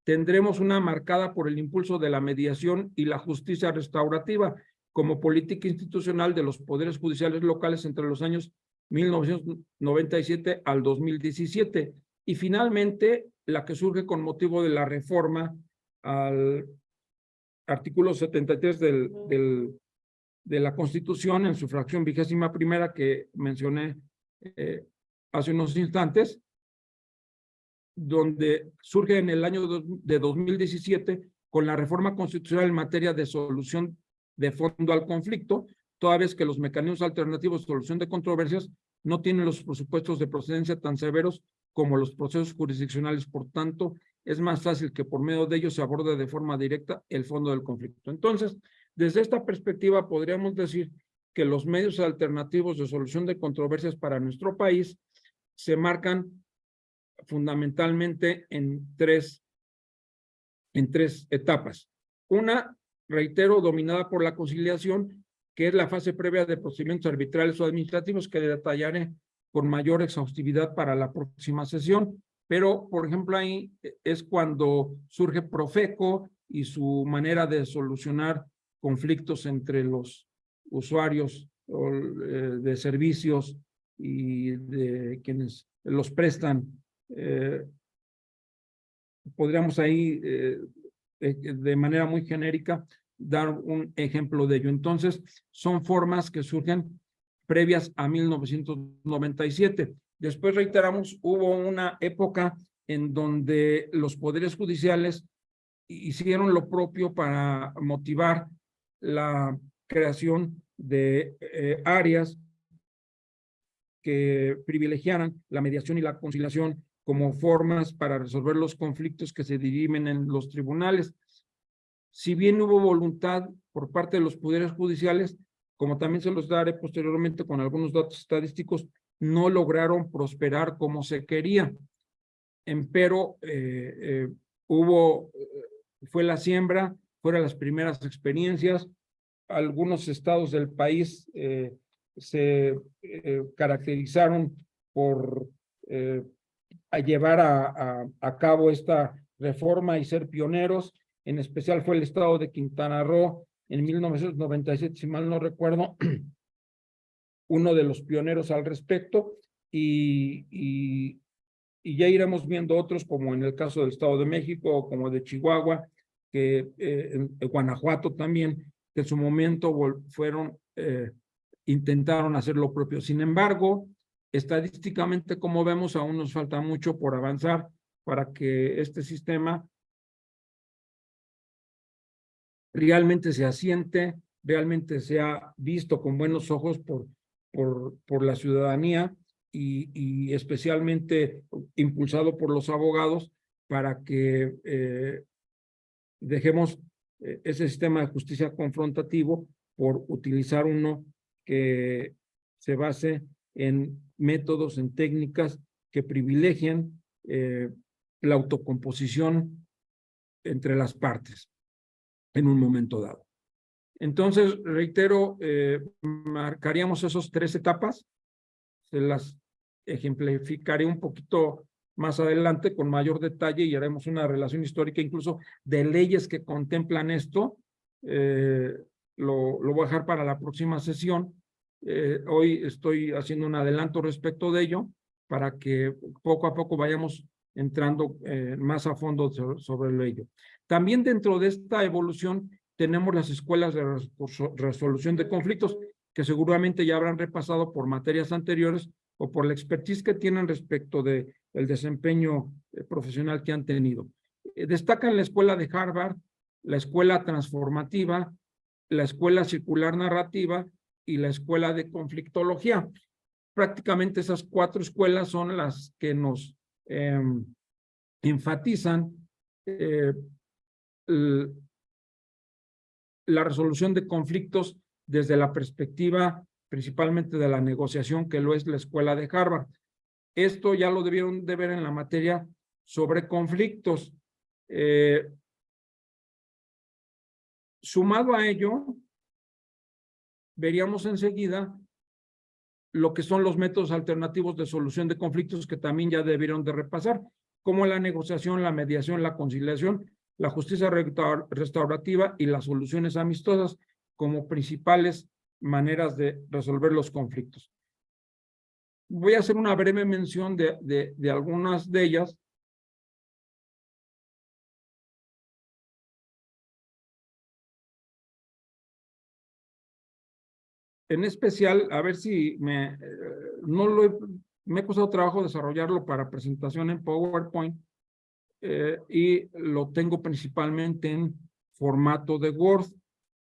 tendremos una marcada por el impulso de la mediación y la justicia restaurativa como política institucional de los poderes judiciales locales entre los años 1997 al 2017. Y finalmente, la que surge con motivo de la reforma al artículo 73 de la Constitución en su fracción 21ª que mencioné hace unos instantes, donde surge en el año de 2017 con la reforma constitucional en materia de solución de fondo al conflicto, toda vez que los mecanismos alternativos de solución de controversias no tienen los presupuestos de procedencia tan severos como los procesos jurisdiccionales. Por tanto, es más fácil que por medio de ellos se aborde de forma directa el fondo del conflicto. Entonces, desde esta perspectiva, podríamos decir que los medios alternativos de solución de controversias para nuestro país se marcan fundamentalmente en tres etapas. Una, reitero, dominada por la conciliación, que es la fase previa de procedimientos arbitrales o administrativos, que detallaré con mayor exhaustividad para la próxima sesión. Pero, por ejemplo, ahí es cuando surge Profeco y su manera de solucionar conflictos entre los usuarios de servicios y de quienes los prestan. Podríamos ahí, de manera muy genérica, dar un ejemplo de ello. Entonces, son formas que surgen previas a 1997. Después, reiteramos, hubo una época en donde los poderes judiciales hicieron lo propio para motivar la creación de áreas que privilegiaran la mediación y la conciliación como formas para resolver los conflictos que se dirimen en los tribunales. Si bien hubo voluntad por parte de los poderes judiciales, como también se los daré posteriormente con algunos datos estadísticos, no lograron prosperar como se quería. Empero, fue la siembra, fueron las primeras experiencias. Algunos estados del país se caracterizaron por llevar a cabo esta reforma y ser pioneros. En especial fue el estado de Quintana Roo en 1997, si mal no recuerdo, uno de los pioneros al respecto, y y ya iremos viendo otros, como en el caso del Estado de México o como de Chihuahua, que en Guanajuato también, que en su momento intentaron hacer lo propio. Sin embargo, estadísticamente, como vemos, aún nos falta mucho por avanzar para que este sistema realmente se asiente, realmente sea visto con buenos ojos por la ciudadanía y especialmente impulsado por los abogados para que dejemos ese sistema de justicia confrontativo por utilizar uno que se base en métodos, en técnicas que privilegien la autocomposición entre las partes en un momento dado. Entonces, reitero, marcaríamos esas 3 etapas, se las ejemplificaré un poquito más adelante con mayor detalle y haremos una relación histórica incluso de leyes que contemplan esto. Lo voy a dejar para la próxima sesión. Hoy estoy haciendo un adelanto respecto de ello para que poco a poco vayamos entrando más a fondo sobre ello. También dentro de esta evolución tenemos las escuelas de resolución de conflictos que seguramente ya habrán repasado por materias anteriores o por la expertise que tienen respecto del desempeño profesional que han tenido. Destacan la escuela de Harvard, la escuela transformativa, la escuela circular narrativa y la escuela de conflictología. Prácticamente esas 4 escuelas son las que nos enfatizan la resolución de conflictos desde la perspectiva principalmente de la negociación, que lo es la escuela de Harvard. Esto ya lo debieron de ver en la materia sobre conflictos. Sumado a ello, veríamos enseguida lo que son los métodos alternativos de solución de conflictos que también ya debieron de repasar, como la negociación, la mediación, la conciliación, la justicia restaurativa y las soluciones amistosas como principales maneras de resolver los conflictos. Voy a hacer una breve mención de algunas de ellas. En especial, a ver si me he costado trabajo desarrollarlo para presentación en PowerPoint y lo tengo principalmente en formato de Word.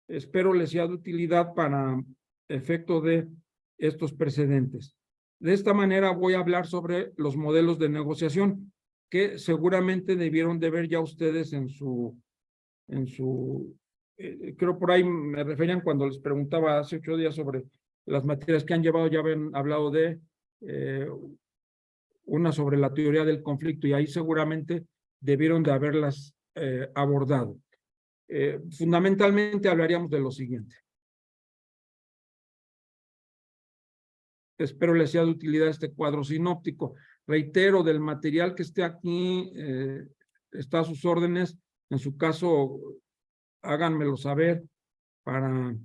Espero les sea de utilidad para efecto de estos precedentes. De esta manera voy a hablar sobre los modelos de negociación que seguramente debieron de ver ya ustedes creo por ahí me referían cuando les preguntaba hace 8 días sobre las materias que han llevado, ya habían hablado de una sobre la teoría del conflicto y ahí seguramente debieron de haberlas abordado. Fundamentalmente hablaríamos de lo siguiente. Espero les sea de utilidad este cuadro sinóptico. Reitero, del material que esté aquí, está a sus órdenes. En su caso, háganmelo saber para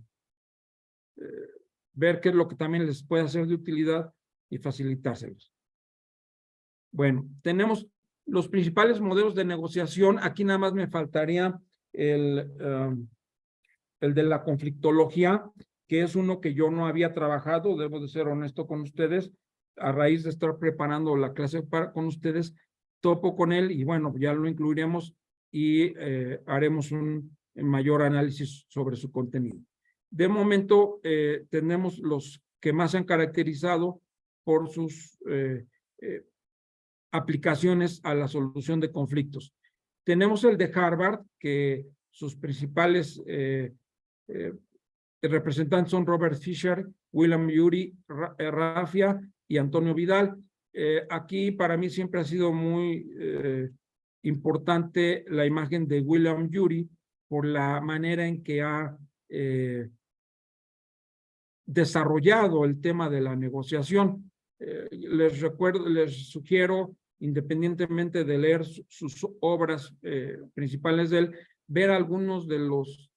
ver qué es lo que también les puede hacer de utilidad y facilitárselos. Bueno, tenemos los principales modelos de negociación. Aquí nada más me faltaría el de la conflictología, que es uno que yo no había trabajado, debo de ser honesto con ustedes, a raíz de estar preparando la clase con ustedes, topo con él y bueno, ya lo incluiremos y haremos un mayor análisis sobre su contenido. De momento, tenemos los que más se han caracterizado por sus aplicaciones a la solución de conflictos. Tenemos el de Harvard, que sus principales representantes son Robert Fisher, William Ury, Raffia y Antonio Vidal. Aquí para mí siempre ha sido muy importante la imagen de William Ury por la manera en que ha desarrollado el tema de la negociación. Les sugiero, independientemente de leer sus obras principales de él, ver algunos de los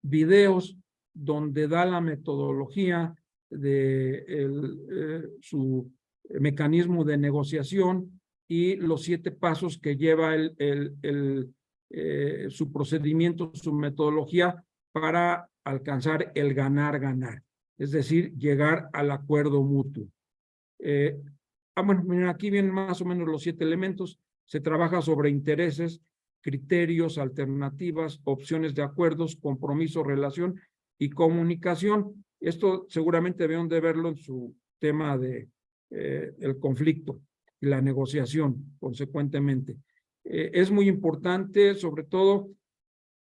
videos donde da la metodología de su mecanismo de negociación y los 7 pasos que lleva su procedimiento, su metodología para alcanzar el ganar-ganar, es decir, llegar al acuerdo mutuo. Bueno, miren, aquí vienen más o menos los 7 elementos. Se trabaja sobre intereses, criterios, alternativas, opciones de acuerdos, compromiso, relación y comunicación. Esto seguramente deben de verlo en su tema de el conflicto y la negociación, consecuentemente. Es muy importante, sobre todo,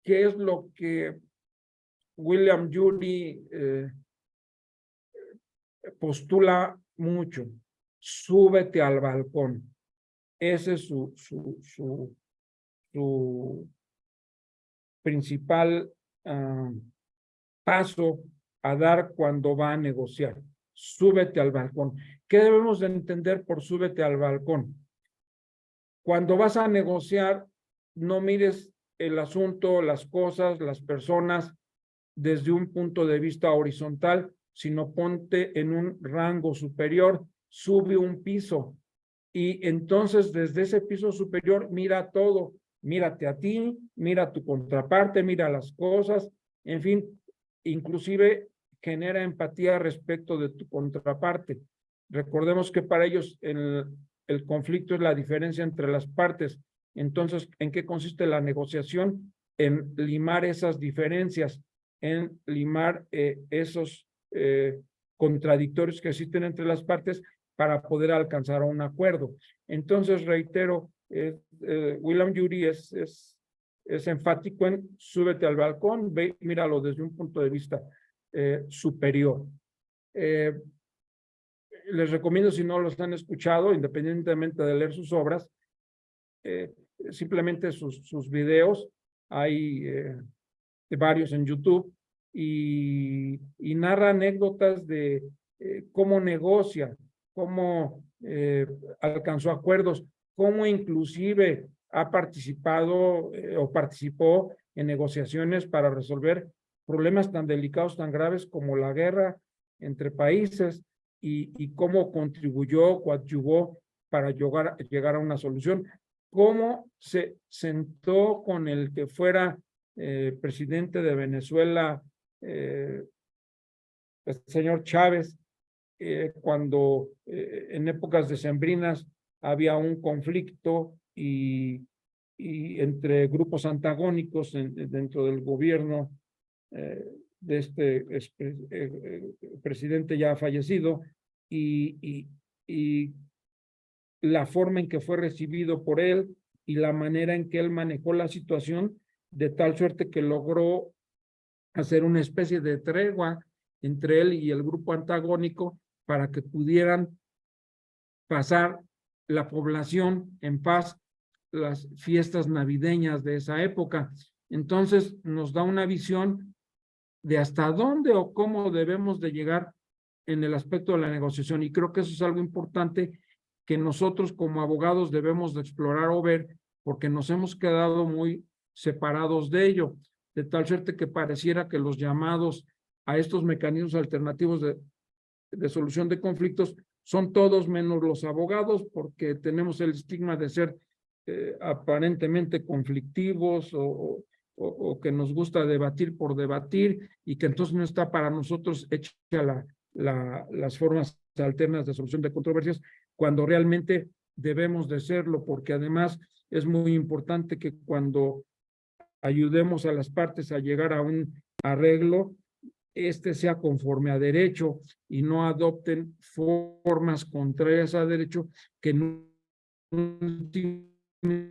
qué es lo que William Ury postula mucho. Súbete al balcón. Ese es su principal paso a dar cuando va a negociar. Súbete al balcón. ¿Qué debemos de entender por súbete al balcón? Cuando vas a negociar, no mires el asunto, las cosas, las personas desde un punto de vista horizontal, sino ponte en un rango superior, sube un piso y entonces desde ese piso superior mira todo, mírate a ti, mira tu contraparte, mira las cosas, en fin, inclusive genera empatía respecto de tu contraparte. Recordemos que para ellos el conflicto es la diferencia entre las partes. Entonces, ¿en qué consiste la negociación? En limar esas diferencias, en limar esos contradictorios que existen entre las partes para poder alcanzar un acuerdo. Entonces, reitero, William Ury es enfático en súbete al balcón, ve, míralo desde un punto de vista superior. Les recomiendo, si no los han escuchado, independientemente de leer sus obras, simplemente sus videos, hay varios en YouTube, y narra anécdotas de cómo negocia, cómo alcanzó acuerdos, cómo inclusive ha participado o participó en negociaciones para resolver problemas tan delicados, tan graves como la guerra entre países, y cómo contribuyó, coadyuvó para llegar a una solución, cómo se sentó con el que fuera presidente de Venezuela, el señor Chávez, cuando en épocas decembrinas había un conflicto y entre grupos antagónicos dentro del gobierno de este presidente ya fallecido, y la forma en que fue recibido por él y la manera en que él manejó la situación, de tal suerte que logró hacer una especie de tregua entre él y el grupo antagónico para que pudieran pasar la población en paz las fiestas navideñas de esa época. Entonces nos da una visión de hasta dónde o cómo debemos de llegar en el aspecto de la negociación, y creo que eso es algo importante que nosotros como abogados debemos de explorar o ver, porque nos hemos quedado muy separados de ello, de tal suerte que pareciera que los llamados a estos mecanismos alternativos de solución de conflictos son todos menos los abogados, porque tenemos el estigma de ser aparentemente conflictivos o que nos gusta debatir por debatir, y que entonces no está para nosotros hecha las formas alternas de solución de controversias, cuando realmente debemos de serlo, porque además es muy importante que cuando ayudemos a las partes a llegar a un arreglo, sea conforme a derecho y no adopten formas contrarias a derecho que en última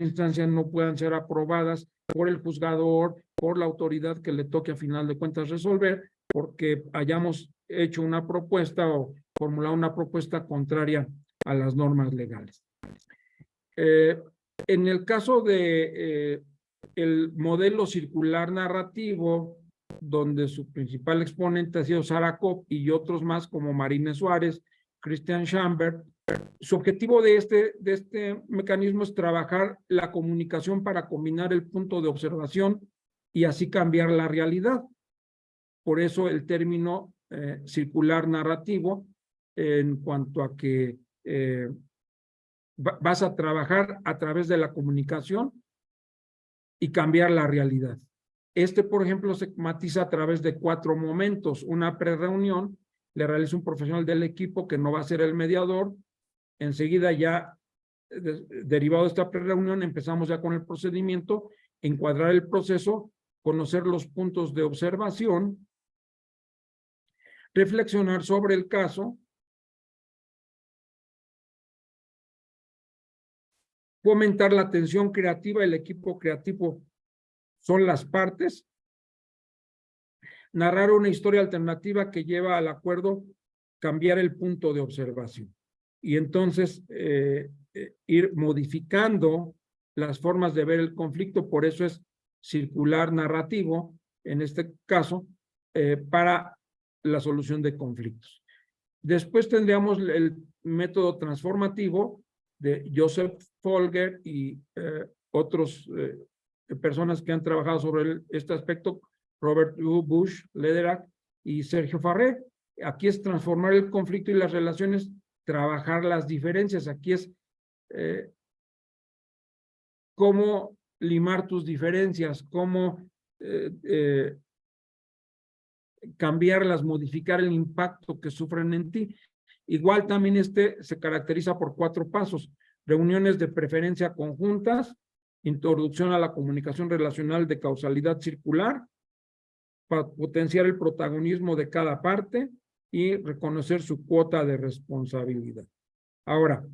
instancia no puedan ser aprobadas por el juzgador, por la autoridad que le toque a final de cuentas resolver, porque hayamos hecho una propuesta o formulado una propuesta contraria a las normas legales. En el caso de el modelo circular narrativo, donde su principal exponente ha sido Sarah Kopp y otros más como Marina Suárez, Christian Schambert, su objetivo de este mecanismo es trabajar la comunicación para combinar el punto de observación y así cambiar la realidad. Por eso el término circular narrativo, en cuanto a que vas a trabajar a través de la comunicación y cambiar la realidad. Por ejemplo, se matiza a través de 4 momentos. Una prereunión le realiza un profesional del equipo que no va a ser el mediador. Enseguida ya, derivado de esta prereunión, empezamos ya con el procedimiento, encuadrar el proceso, conocer los puntos de observación, reflexionar sobre el caso, fomentar la atención creativa. El equipo creativo son las partes. Narrar una historia alternativa que lleva al acuerdo, cambiar el punto de observación. Y entonces ir modificando las formas de ver el conflicto. Por eso es circular narrativo, en este caso, para la solución de conflictos. Después tendríamos el método transformativo de Joseph Folger y otros personas que han trabajado sobre este aspecto, Robert U. Bush, Lederach y Sergio Farré. Aquí es transformar el conflicto y las relaciones, trabajar las diferencias. Aquí es cómo limar tus diferencias, cómo cambiarlas, modificar el impacto que sufren en ti. Igual también se caracteriza por 4 pasos: reuniones de preferencia conjuntas, introducción a la comunicación relacional de causalidad circular, para potenciar el protagonismo de cada parte y reconocer su cuota de responsabilidad. Ahora,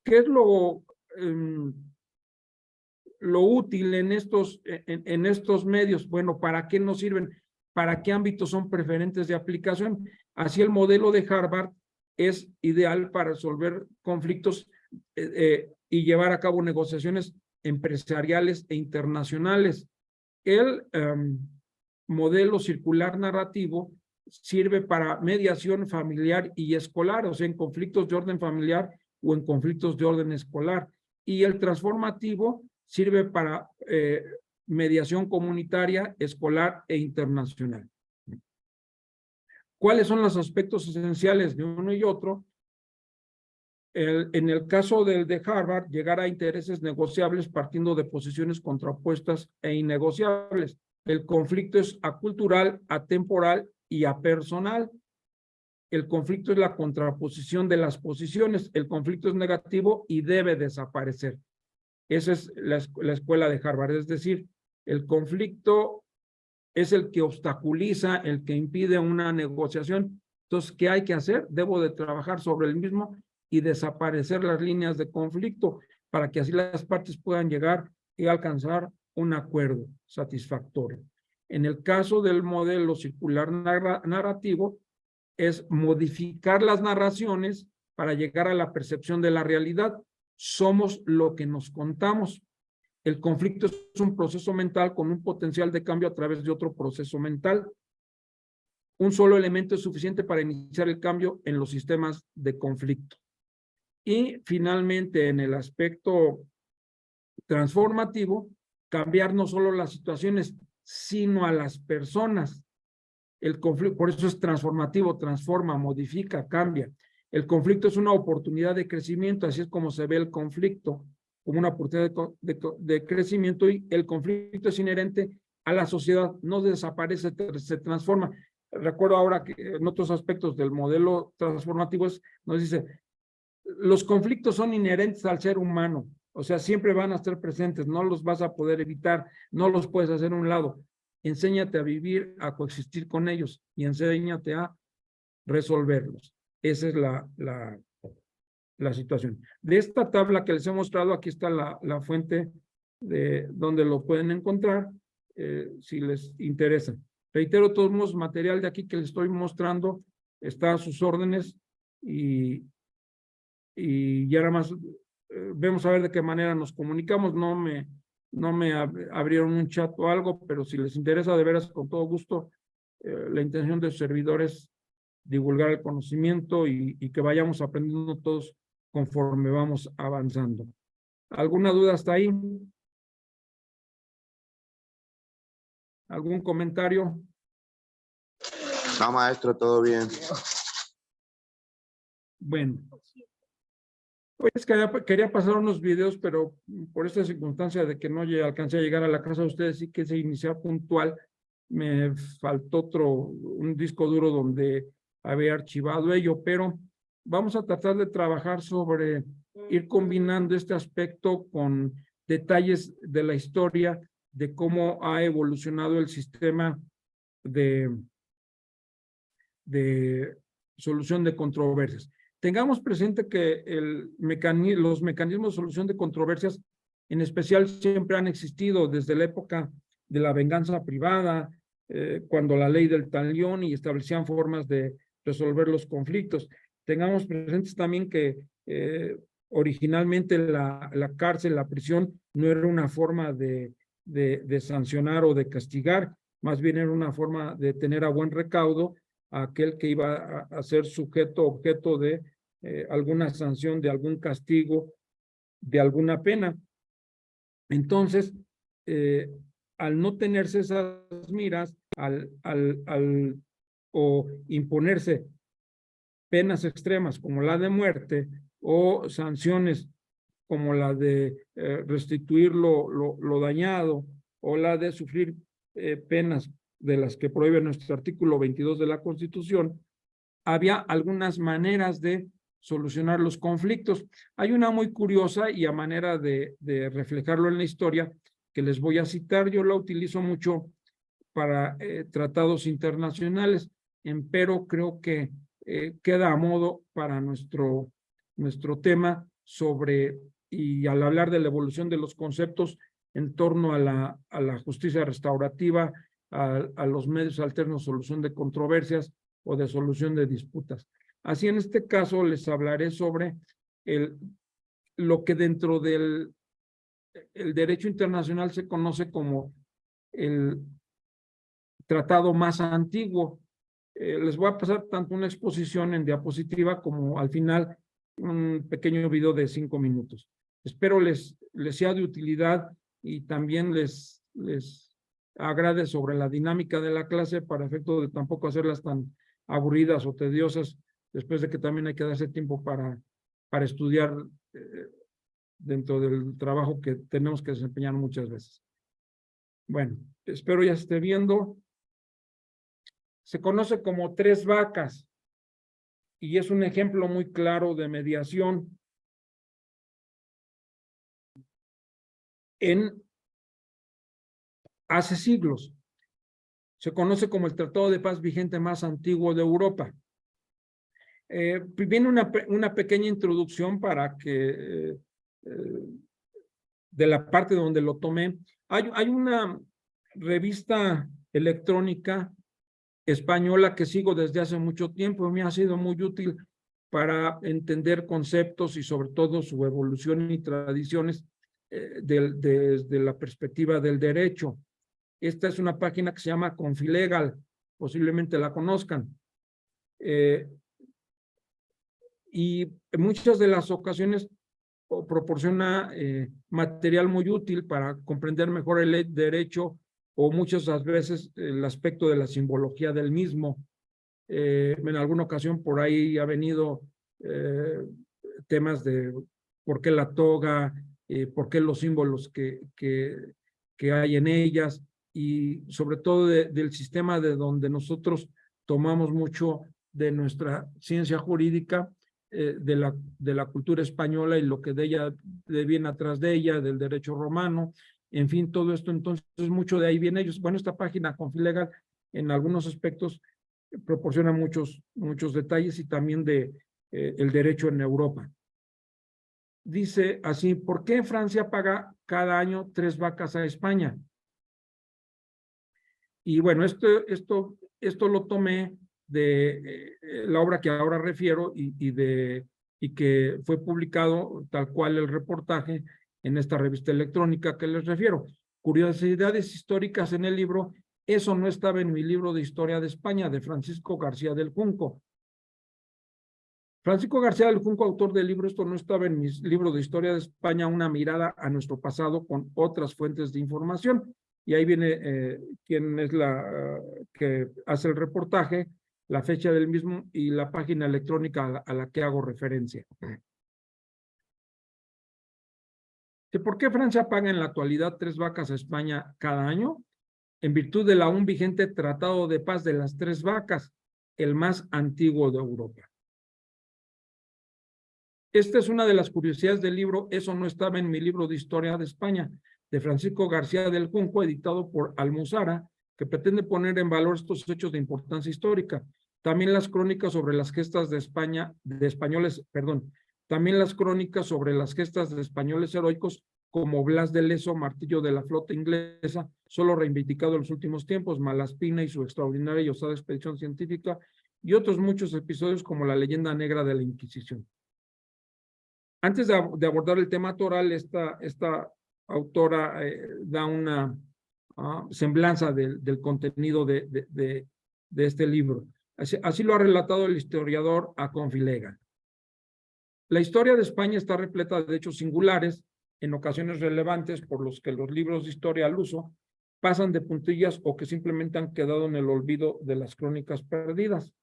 ¿qué es lo útil en estos medios? Bueno, ¿para qué nos sirven? ¿Para qué ámbitos son preferentes de aplicación? Así, el modelo de Harvard es ideal para resolver conflictos y llevar a cabo negociaciones empresariales e internacionales. El modelo circular narrativo sirve para mediación familiar y escolar, o sea, en conflictos de orden familiar o en conflictos de orden escolar. Y el transformativo sirve para mediación comunitaria, escolar e internacional. ¿Cuáles son los aspectos esenciales de uno y otro? En el caso del de Harvard, llegar a intereses negociables partiendo de posiciones contrapuestas e innegociables. El conflicto es acultural, atemporal y apersonal. El conflicto es la contraposición de las posiciones. El conflicto es negativo y debe desaparecer. Esa es la escuela de Harvard. Es decir, el conflicto es el que obstaculiza, el que impide una negociación. Entonces, ¿qué hay que hacer? Debo de trabajar sobre el mismo y desaparecer las líneas de conflicto para que así las partes puedan llegar y alcanzar un acuerdo satisfactorio. En el caso del modelo circular narrativo, es modificar las narraciones para llegar a la percepción de la realidad. Somos lo que nos contamos. El conflicto es un proceso mental con un potencial de cambio a través de otro proceso mental. Un solo elemento es suficiente para iniciar el cambio en los sistemas de conflicto. Y finalmente, en el aspecto transformativo, cambiar no solo las situaciones, sino a las personas. El conflicto, por eso es transformativo, transforma, modifica, cambia. El conflicto es una oportunidad de crecimiento, así es como se ve el conflicto, como una oportunidad de crecimiento, y el conflicto es inherente a la sociedad, no desaparece, se transforma. Recuerdo ahora que en otros aspectos del modelo transformativo nos dice, los conflictos son inherentes al ser humano, o sea, siempre van a estar presentes, no los vas a poder evitar, no los puedes hacer a un lado. Enséñate a vivir, a coexistir con ellos y enséñate a resolverlos. Esa es la situación. De esta tabla que les he mostrado, aquí está la fuente de donde lo pueden encontrar, si les interesa. Reitero, todos los material de aquí que les estoy mostrando está a sus órdenes y ya nada más vemos a ver de qué manera nos comunicamos. No me abrieron un chat o algo, pero si les interesa, de veras, con todo gusto, la intención de sus servidores divulgar el conocimiento y que vayamos aprendiendo todos conforme vamos avanzando. ¿Alguna duda hasta ahí? ¿Algún comentario? No, maestro, todo bien. Bueno. Pues quería pasar unos videos, pero por esta circunstancia de que no alcancé a llegar a la casa de ustedes, sí que se inició puntual. Me faltó un disco duro donde había archivado ello, pero vamos a tratar de trabajar sobre ir combinando este aspecto con detalles de la historia, de cómo ha evolucionado el sistema de solución de controversias. Tengamos presente que los mecanismos de solución de controversias, en especial, siempre han existido desde la época de la venganza privada, cuando la ley del talión y establecían formas de resolver los conflictos. Tengamos presentes también que originalmente la cárcel, la prisión, no era una forma de sancionar o de castigar, más bien era una forma de tener a buen recaudo a aquel que iba a ser objeto de alguna sanción, de algún castigo, de alguna pena. Entonces, al no tenerse esas miras, o imponerse penas extremas como la de muerte o sanciones como la de restituir lo dañado o la de sufrir penas de las que prohíbe nuestro artículo 22 de la Constitución, había algunas maneras de solucionar los conflictos. Hay una muy curiosa y a manera de reflejarlo en la historia que les voy a citar. Yo la utilizo mucho para tratados internacionales, empero creo que queda a modo para nuestro tema y al hablar de la evolución de los conceptos en torno a la justicia restaurativa, a los medios alternos de solución de controversias o de solución de disputas. Así, en este caso, les hablaré sobre lo que dentro del derecho internacional se conoce como el tratado más antiguo. Les voy a pasar tanto una exposición en diapositiva como al final un pequeño video de 5 minutos. Espero les sea de utilidad y también les agrade sobre la dinámica de la clase para efecto de tampoco hacerlas tan aburridas o tediosas, después de que también hay que darse tiempo para estudiar dentro del trabajo que tenemos que desempeñar muchas veces. Bueno, espero ya esté viendo. Se conoce como 3 vacas y es un ejemplo muy claro de mediación. Hace siglos. Se conoce como el tratado de paz vigente más antiguo de Europa. Viene una pequeña introducción para que de la parte donde lo tomé. Hay una revista electrónica española que sigo desde hace mucho tiempo. Me ha sido muy útil para entender conceptos y sobre todo su evolución y tradiciones desde la perspectiva del derecho. Esta es una página que se llama Confilegal, posiblemente la conozcan. Y en muchas de las ocasiones proporciona material muy útil para comprender mejor el derecho o muchas veces el aspecto de la simbología del mismo. En alguna ocasión por ahí ha venido temas de por qué la toga, por qué los símbolos que hay en ellas y sobre todo del sistema de donde nosotros tomamos mucho de nuestra ciencia jurídica, de la cultura española y lo que de ella viene atrás de ella, del derecho romano, en fin, todo esto. Entonces, mucho de ahí viene ellos. Bueno, esta página Confilegal en algunos aspectos proporciona muchos detalles y también el derecho en Europa. Dice así: ¿por qué Francia paga cada año 3 vacas a España? Y bueno, esto lo tomé de la obra que ahora refiero y que fue publicado tal cual el reportaje en esta revista electrónica que les refiero. Curiosidades históricas en el libro. Eso no estaba en mi libro de Historia de España, de Francisco García del Junco. Francisco García del Junco, autor del libro, esto no estaba en mi libro de Historia de España, una mirada a nuestro pasado con otras fuentes de información. Y ahí viene quien es la que hace el reportaje, la fecha del mismo y la página electrónica a la que hago referencia. ¿Por qué Francia paga en la actualidad 3 vacas a España cada año? En virtud del aún vigente Tratado de Paz de las 3 vacas, el más antiguo de Europa. Esta es una de las curiosidades del libro Eso no estaba en mi libro de Historia de España, de Francisco García del Junco, editado por Almuzara, que pretende poner en valor estos hechos de importancia histórica. También las crónicas sobre las gestas de España, también las crónicas sobre las gestas de españoles heroicos como Blas de Lezo, martillo de la flota inglesa, solo reivindicado en los últimos tiempos, Malaspina y su extraordinaria y osada expedición científica, y otros muchos episodios como la leyenda negra de la Inquisición. Antes de abordar el tema toral, esta autora da una semblanza del contenido de este libro. Así lo ha relatado el historiador Aconfilega. La historia de España está repleta de hechos singulares, en ocasiones relevantes, por los que los libros de historia al uso pasan de puntillas o que simplemente han quedado en el olvido de las crónicas perdidas.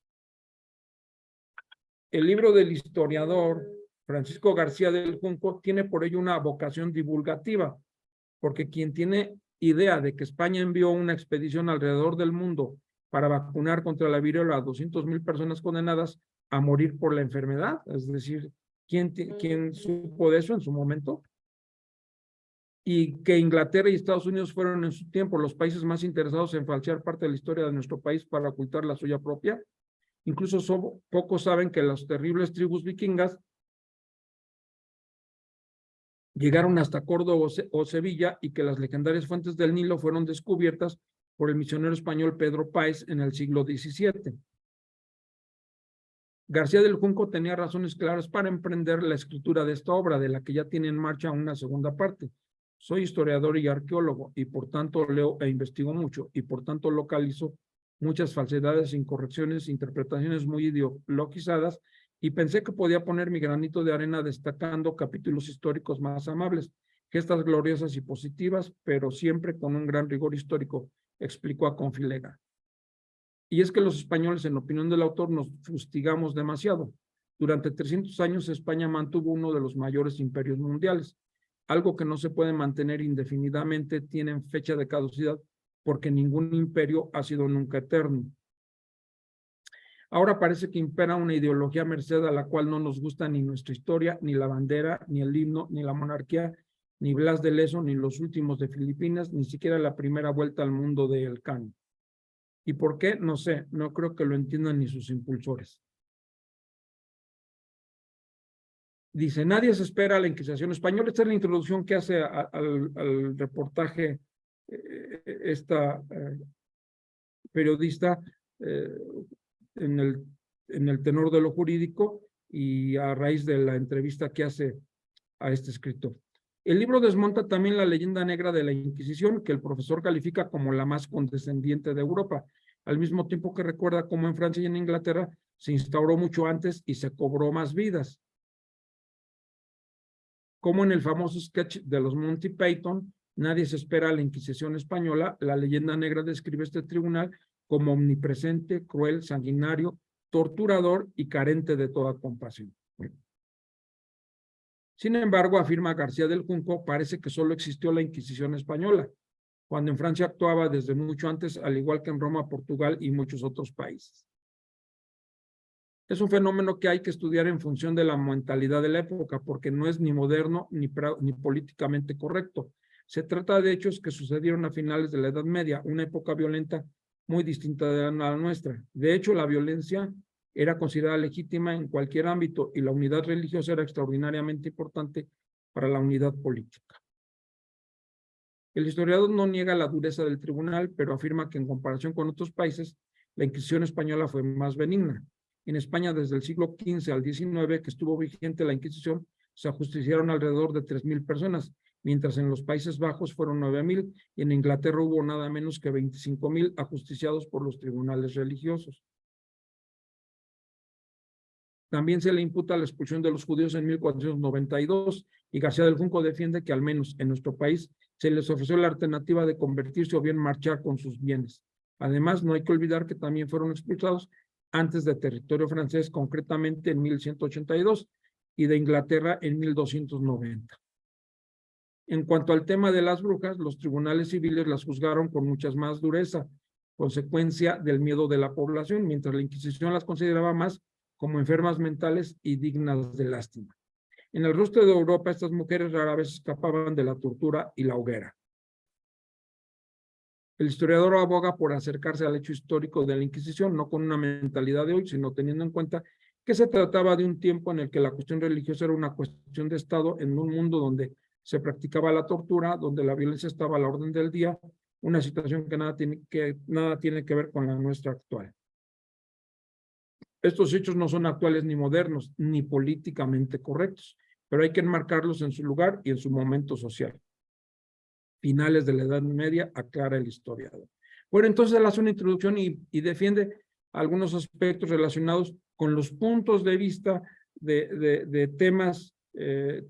El libro del historiador Francisco García del Junco tiene por ello una vocación divulgativa, porque quien tiene idea de que España envió una expedición alrededor del mundo para vacunar contra la viruela a 200,000 personas condenadas a morir por la enfermedad, es decir, ¿quién supo de eso en su momento? Y que Inglaterra y Estados Unidos fueron en su tiempo los países más interesados en falsear parte de la historia de nuestro país para ocultar la suya propia. Incluso pocos saben que las terribles tribus vikingas llegaron hasta Córdoba o Sevilla y que las legendarias fuentes del Nilo fueron descubiertas por el misionero español Pedro Páez en el siglo XVII. García del Junco tenía razones claras para emprender la escritura de esta obra, de la que ya tiene en marcha una segunda parte. Soy historiador y arqueólogo, y por tanto leo e investigo mucho, y por tanto localizo muchas falsedades, incorrecciones, interpretaciones muy ideologizadas, y pensé que podía poner mi granito de arena destacando capítulos históricos más amables, gestas gloriosas y positivas, pero siempre con un gran rigor histórico, explicó Aconfilega. Y es que los españoles, en opinión del autor, nos fustigamos demasiado. Durante 300 años España mantuvo uno de los mayores imperios mundiales. Algo que no se puede mantener indefinidamente tiene fecha de caducidad porque ningún imperio ha sido nunca eterno. Ahora parece que impera una ideología merced a la cual no nos gusta ni nuestra historia, ni la bandera, ni el himno, ni la monarquía, ni Blas de Lezo, ni los últimos de Filipinas, ni siquiera la primera vuelta al mundo de Elcano. ¿Y por qué? No sé, no creo que lo entiendan ni sus impulsores. Dice, nadie se espera a la Inquisición española. Esta es la introducción que hace al reportaje esta periodista en el tenor de lo jurídico y a raíz de la entrevista que hace a este escritor. El libro desmonta también la leyenda negra de la Inquisición, que el profesor califica como la más condescendiente de Europa, al mismo tiempo que recuerda cómo en Francia y en Inglaterra se instauró mucho antes y se cobró más vidas. Como en el famoso sketch de los Monty Python, nadie se espera a la Inquisición española, la leyenda negra describe este tribunal como omnipresente, cruel, sanguinario, torturador y carente de toda compasión. Sin embargo, afirma García del Junco, parece que solo existió la Inquisición española, cuando en Francia actuaba desde mucho antes, al igual que en Roma, Portugal y muchos otros países. Es un fenómeno que hay que estudiar en función de la mentalidad de la época, porque no es ni moderno ni políticamente correcto. Se trata de hechos que sucedieron a finales de la Edad Media, una época violenta muy distinta de la nuestra. De hecho, la violencia era considerada legítima en cualquier ámbito y la unidad religiosa era extraordinariamente importante para la unidad política. El historiador no niega la dureza del tribunal, pero afirma que en comparación con otros países, la Inquisición española fue más benigna. En España, desde el siglo XV al XIX, que estuvo vigente la Inquisición, se ajusticiaron alrededor de 3,000 personas, mientras en los Países Bajos fueron 9,000 y en Inglaterra hubo nada menos que 25,000 ajusticiados por los tribunales religiosos. También se le imputa la expulsión de los judíos en 1492 y García del Junco defiende que al menos en nuestro país se les ofreció la alternativa de convertirse o bien marchar con sus bienes. Además, no hay que olvidar que también fueron expulsados antes de territorio francés, concretamente en 1182, y de Inglaterra en 1290. En cuanto al tema de las brujas, los tribunales civiles las juzgaron con muchas más dureza, consecuencia del miedo de la población, mientras la Inquisición las consideraba más como enfermas mentales y dignas de lástima. En el resto de Europa, estas mujeres rara vez escapaban de la tortura y la hoguera. El historiador aboga por acercarse al hecho histórico de la Inquisición, no con una mentalidad de hoy, sino teniendo en cuenta que se trataba de un tiempo en el que la cuestión religiosa era una cuestión de Estado en un mundo donde se practicaba la tortura, donde la violencia estaba a la orden del día, una situación que nada tiene que ver con la nuestra actual. Estos hechos no son actuales ni modernos, ni políticamente correctos, pero hay que enmarcarlos en su lugar y en su momento social. Finales de la Edad Media, aclara el historiador. Bueno, entonces él hace una introducción y defiende algunos aspectos relacionados con los puntos de vista de temas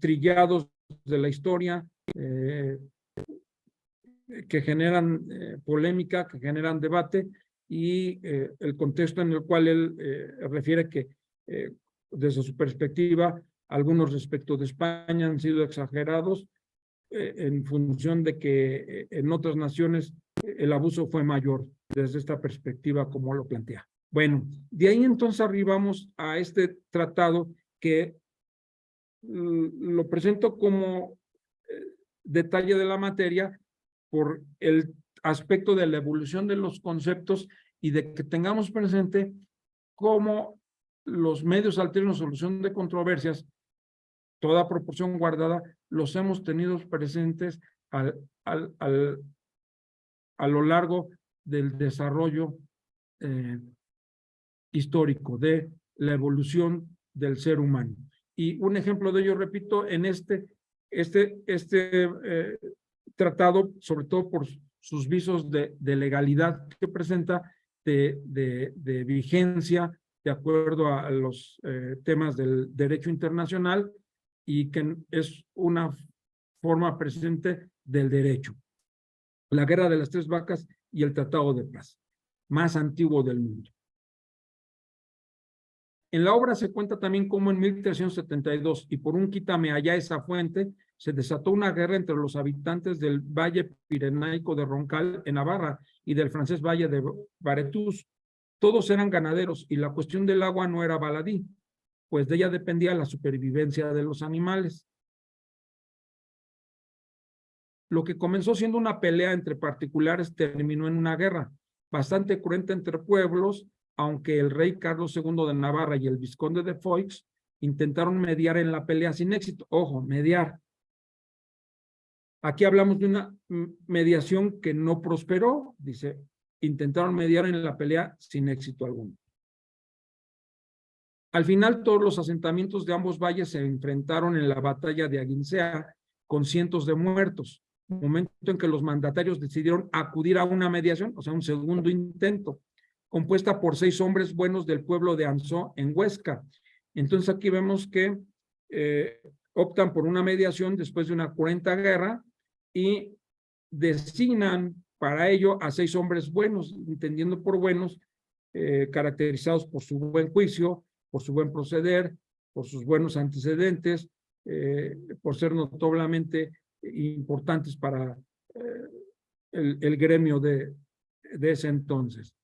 trillados de la historia, que generan polémica, que generan debate, y el contexto en el cual él refiere que desde su perspectiva algunos respecto de España han sido exagerados en función de que en otras naciones el abuso fue mayor desde esta perspectiva como lo plantea. Bueno, de ahí entonces arribamos a este tratado que lo presento como detalle de la materia por el aspecto de la evolución de los conceptos y de que tengamos presente cómo los medios alternos de solución de controversias, toda proporción guardada, los hemos tenido presentes a lo largo del desarrollo histórico de la evolución del ser humano. Y un ejemplo de ello, repito, en este tratado, sobre todo por sus visos de legalidad que presenta, de vigencia, de acuerdo a los temas del derecho internacional, y que es una forma presente del derecho. La Guerra de las Tres Vacas y el Tratado de Paz, más antiguo del mundo. En la obra se cuenta también cómo en 1372, y por un quítame allá esa fuente, se desató una guerra entre los habitantes del Valle Pirenaico de Roncal, en Navarra, y del francés Valle de Baretús. Todos eran ganaderos, y la cuestión del agua no era baladí, pues de ella dependía la supervivencia de los animales. Lo que comenzó siendo una pelea entre particulares terminó en una guerra, bastante cruenta entre pueblos, aunque el rey Carlos II de Navarra y el vizconde de Foix intentaron mediar en la pelea sin éxito. Ojo, mediar. Aquí hablamos de una mediación que no prosperó, dice, intentaron mediar en la pelea sin éxito alguno. Al final, todos los asentamientos de ambos valles se enfrentaron en la batalla de Aguincea con cientos de muertos, momento en que los mandatarios decidieron acudir a una mediación, o sea, un segundo intento, compuesta por 6 hombres buenos del pueblo de Anzó, en Huesca. Entonces aquí vemos que optan por una mediación después de una cruenta guerra y designan para ello a 6 hombres buenos, entendiendo por buenos, caracterizados por su buen juicio, por su buen proceder, por sus buenos antecedentes, por ser notablemente importantes para el gremio de ese entonces.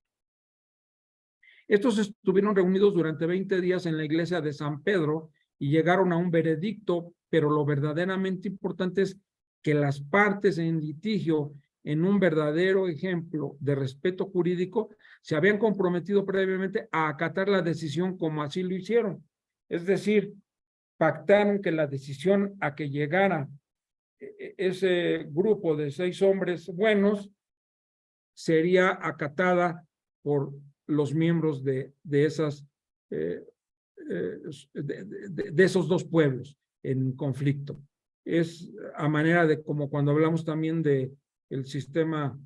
Estos estuvieron reunidos durante 20 días en la iglesia de San Pedro y llegaron a un veredicto, pero lo verdaderamente importante es que las partes en litigio, en un verdadero ejemplo de respeto jurídico, se habían comprometido previamente a acatar la decisión como así lo hicieron. Es decir, pactaron que la decisión a que llegara ese grupo de 6 hombres buenos sería acatada por los miembros de esos 2 pueblos en conflicto. Es a manera de como cuando hablamos también de el sistema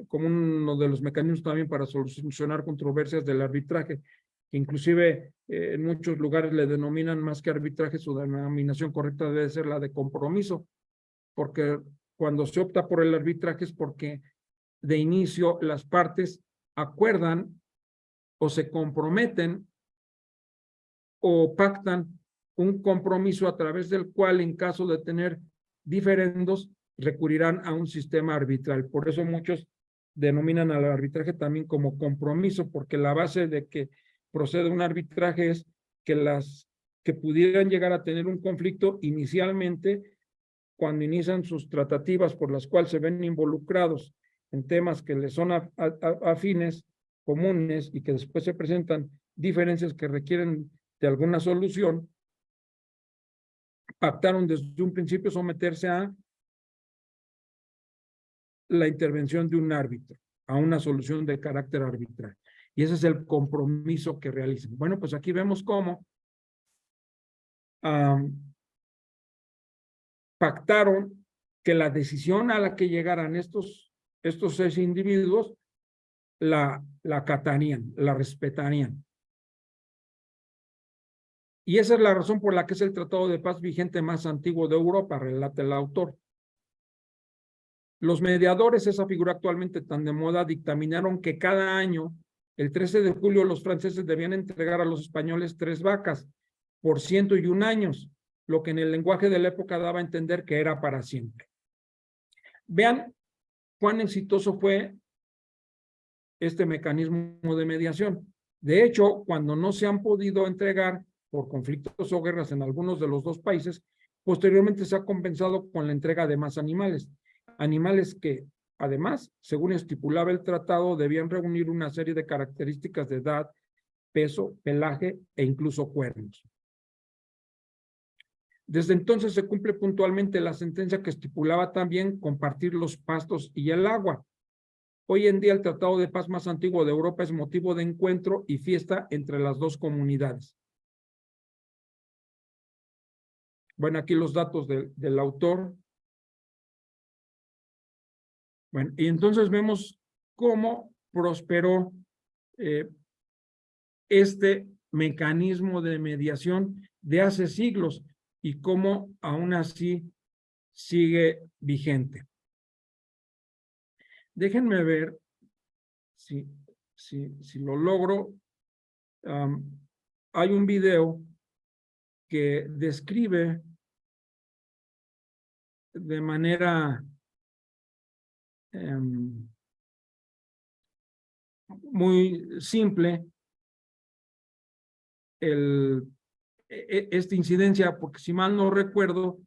como uno de los mecanismos también para solucionar controversias del arbitraje, que inclusive en muchos lugares le denominan más que arbitraje, su denominación correcta debe ser la de compromiso, porque cuando se opta por el arbitraje es porque de inicio las partes acuerdan o se comprometen o pactan un compromiso a través del cual, en caso de tener diferendos, recurrirán a un sistema arbitral. Por eso muchos denominan al arbitraje también como compromiso, porque la base de que procede un arbitraje es que las que pudieran llegar a tener un conflicto inicialmente, cuando inician sus tratativas por las cuales se ven involucrados en temas que les son afines, comunes, y que después se presentan diferencias que requieren de alguna solución, pactaron desde un principio someterse a la intervención de un árbitro, a una solución de carácter arbitral. Y ese es el compromiso que realizan. Bueno, pues aquí vemos cómo pactaron que la decisión a la que llegaran estos 6 individuos la acatarían, la respetarían. Y esa es la razón por la que es el tratado de paz vigente más antiguo de Europa, relata el autor. Los mediadores, esa figura actualmente tan de moda, dictaminaron que cada año, el 13 de julio, los franceses debían entregar a los españoles 3 vacas por 101 años, lo que en el lenguaje de la época daba a entender que era para siempre. Vean cuán exitoso fue este mecanismo de mediación. De hecho, cuando no se han podido entregar por conflictos o guerras en algunos de los 2 países, posteriormente se ha compensado con la entrega de más animales. Animales que, además, según estipulaba el tratado, debían reunir una serie de características de edad, peso, pelaje e incluso cuernos. Desde entonces se cumple puntualmente la sentencia que estipulaba también compartir los pastos y el agua. Hoy en día el tratado de paz más antiguo de Europa es motivo de encuentro y fiesta entre las 2 comunidades. Bueno, aquí los datos del autor. Bueno, y entonces vemos cómo prosperó este mecanismo de mediación de hace siglos y cómo aún así sigue vigente. Déjenme ver si lo logro. Hay un video que describe de manera muy simple esta incidencia, porque si mal no recuerdo,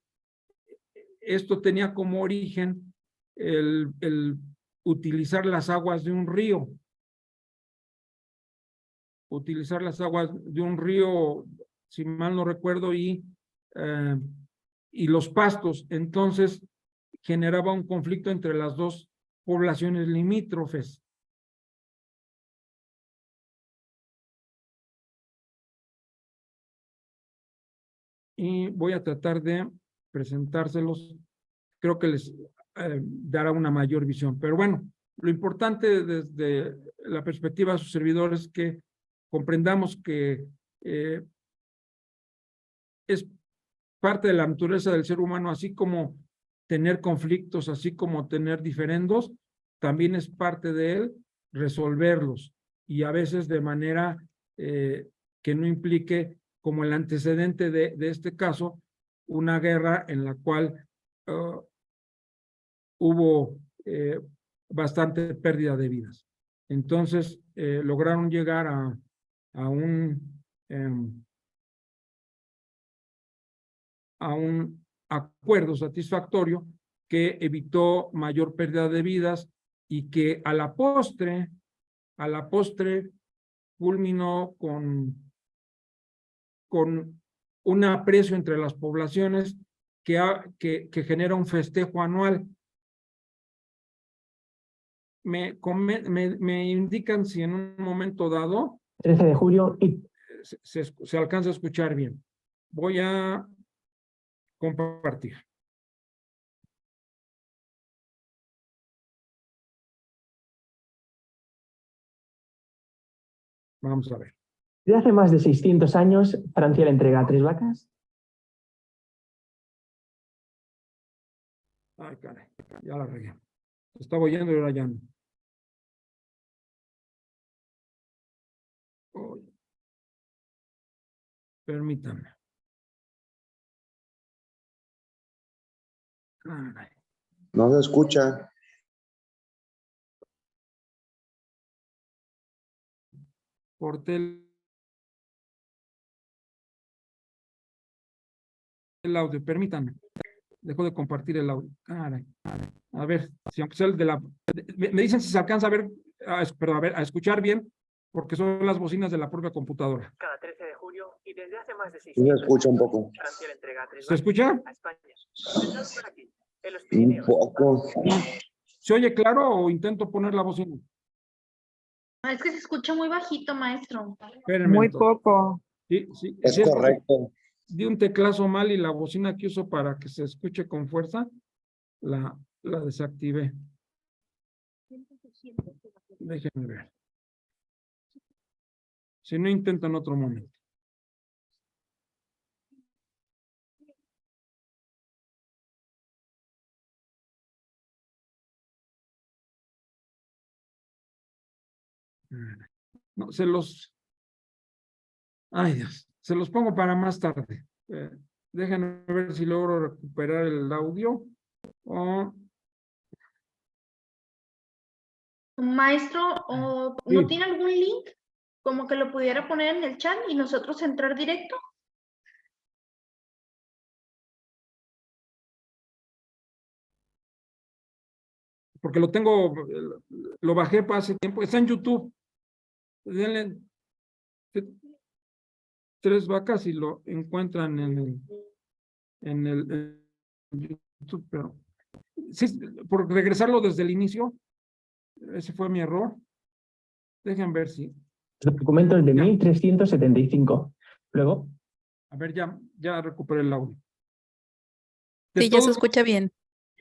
esto tenía como origen el utilizar las aguas de un río. Utilizar las aguas de un río, si mal no recuerdo, y los pastos. Entonces, generaba un conflicto entre las 2 poblaciones limítrofes. Y voy a tratar de presentárselos. Creo que les dará una mayor visión. Pero bueno, lo importante desde la perspectiva de sus servidores es que comprendamos que es parte de la naturaleza del ser humano, así como tener conflictos, así como tener diferendos, también es parte de él resolverlos, y a veces de manera que no implique, como el antecedente de este caso, una guerra en la cual hubo bastante pérdida de vidas. Entonces, lograron llegar a un acuerdo satisfactorio que evitó mayor pérdida de vidas y que a la postre culminó con un aprecio entre las poblaciones que genera un festejo anual. Me indican si en un momento dado 13 de julio y se alcanza a escuchar bien. Voy a compartir. Vamos a ver. de hace más de 600 años, Francia le entrega 3 vacas. Ay, caray, ya la regué. Estaba oyendo y ahora ya no. Permítanme. Caray. No se escucha. Corté el audio, permítanme. Dejo de compartir el audio. Caray. A ver, si aunque sea el de la... Me dicen si se alcanza a ver, pero a ver, a escuchar bien, porque son las bocinas de la propia computadora. Cada 13 de julio y desde hace más de Sí 600 se escucha un poco. Francia le entrega 3 ¿Se escucha? a España. Empezamos por aquí, en los Un Pirineos. poco. ¿Se oye claro o intento poner la bocina? Es que se escucha muy bajito, maestro. Espérenme, Muy entonces. poco. Sí, sí, Es sí, correcto. di un teclazo mal y la bocina que uso para que se escuche con fuerza, la desactivé. Déjenme ver. Si no, intento en otro momento. No, ay Dios, se los pongo para más tarde. Déjenme ver si logro recuperar el audio o Maestro, ¿o Sí. no tiene algún link como que lo pudiera poner en el chat y nosotros entrar directo? porque lo tengo, lo bajé para hace tiempo, está en YouTube. Denle 3 vacas y lo encuentran en YouTube, pero sí, por regresarlo desde el inicio, ese fue mi error. Dejen ver si, Los documentos de Ya. 1375. Luego, a ver, ya recuperé el audio. De Sí, ya se todos escucha bien.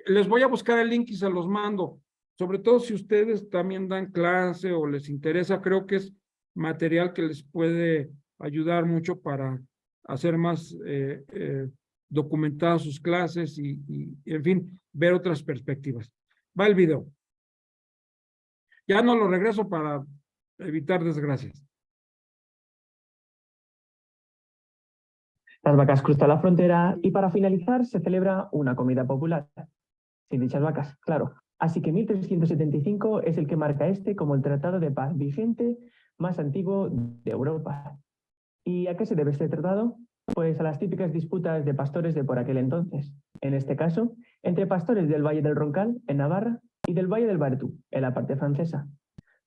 les voy a buscar el link y se los mando. Sobre todo si ustedes también dan clase o les interesa, creo que es material que les puede ayudar mucho para hacer más documentadas sus clases y, en fin, ver otras perspectivas. Va el video. Ya no lo regreso para evitar desgracias. las vacas cruzan la frontera y para finalizar se celebra una comida popular. Sin dichas vacas, claro. Así que 1375 es el que marca este como el tratado de paz vigente más antiguo de Europa. ¿Y a qué se debe este tratado? Pues a las típicas disputas de pastores de por aquel entonces. En este caso, entre pastores del Valle del Roncal, en Navarra, y del Valle del Bartú, en la parte francesa.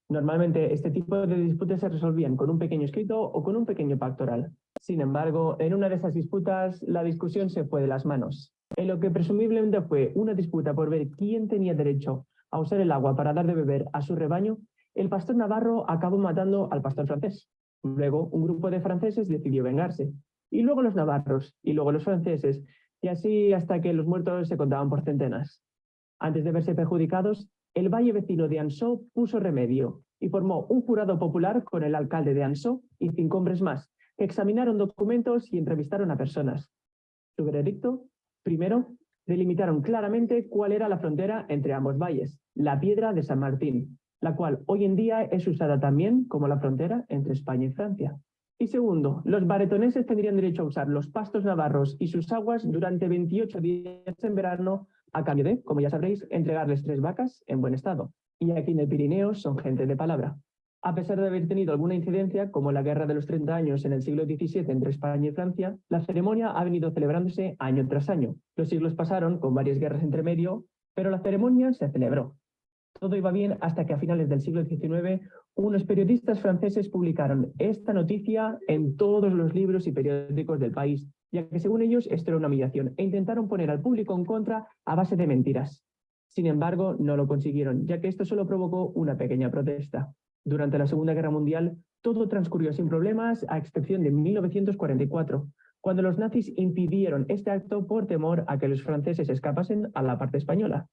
Normalmente este tipo de disputas se resolvían con un pequeño escrito o con un pequeño pacto oral. Sin embargo, en una de esas disputas la discusión se fue de las manos, en lo que presumiblemente fue una disputa por ver quién tenía derecho a usar el agua para dar de beber a su rebaño. El pastor navarro acabó matando al pastor francés. Luego un grupo de franceses decidió vengarse, y luego los navarros, y luego los franceses, y así hasta que los muertos se contaban por centenas. Antes de verse perjudicados, el valle vecino de Ansó puso remedio y formó un jurado popular con el alcalde de Ansó y 5 hombres más, que examinaron documentos y entrevistaron a personas. Su veredicto: primero, delimitaron claramente cuál era la frontera entre ambos valles, la Piedra de San Martín, la cual hoy en día es usada también como la frontera entre España y Francia. Y segundo, los baretoneses tendrían derecho a usar los pastos navarros y sus aguas durante 28 días en verano, a cambio de, como ya sabréis, entregarles 3 vacas en buen estado. Y aquí en el Pirineo son gente de palabra. A pesar de haber tenido alguna incidencia, como la Guerra de los 30 años en el siglo XVII entre España y Francia, la ceremonia ha venido celebrándose año tras año. Los siglos pasaron con varias guerras entre medio, pero la ceremonia se celebró. Todo iba bien hasta que a finales del siglo XIX unos periodistas franceses publicaron esta noticia en todos los libros y periódicos del país, ya que según ellos esto era una humillación, e intentaron poner al público en contra a base de mentiras. Sin embargo, no lo consiguieron, ya que esto solo provocó una pequeña protesta. Durante la Segunda Guerra Mundial, todo transcurrió sin problemas, a excepción de 1944, cuando los nazis impidieron este acto por temor a que los franceses escapasen a la parte española.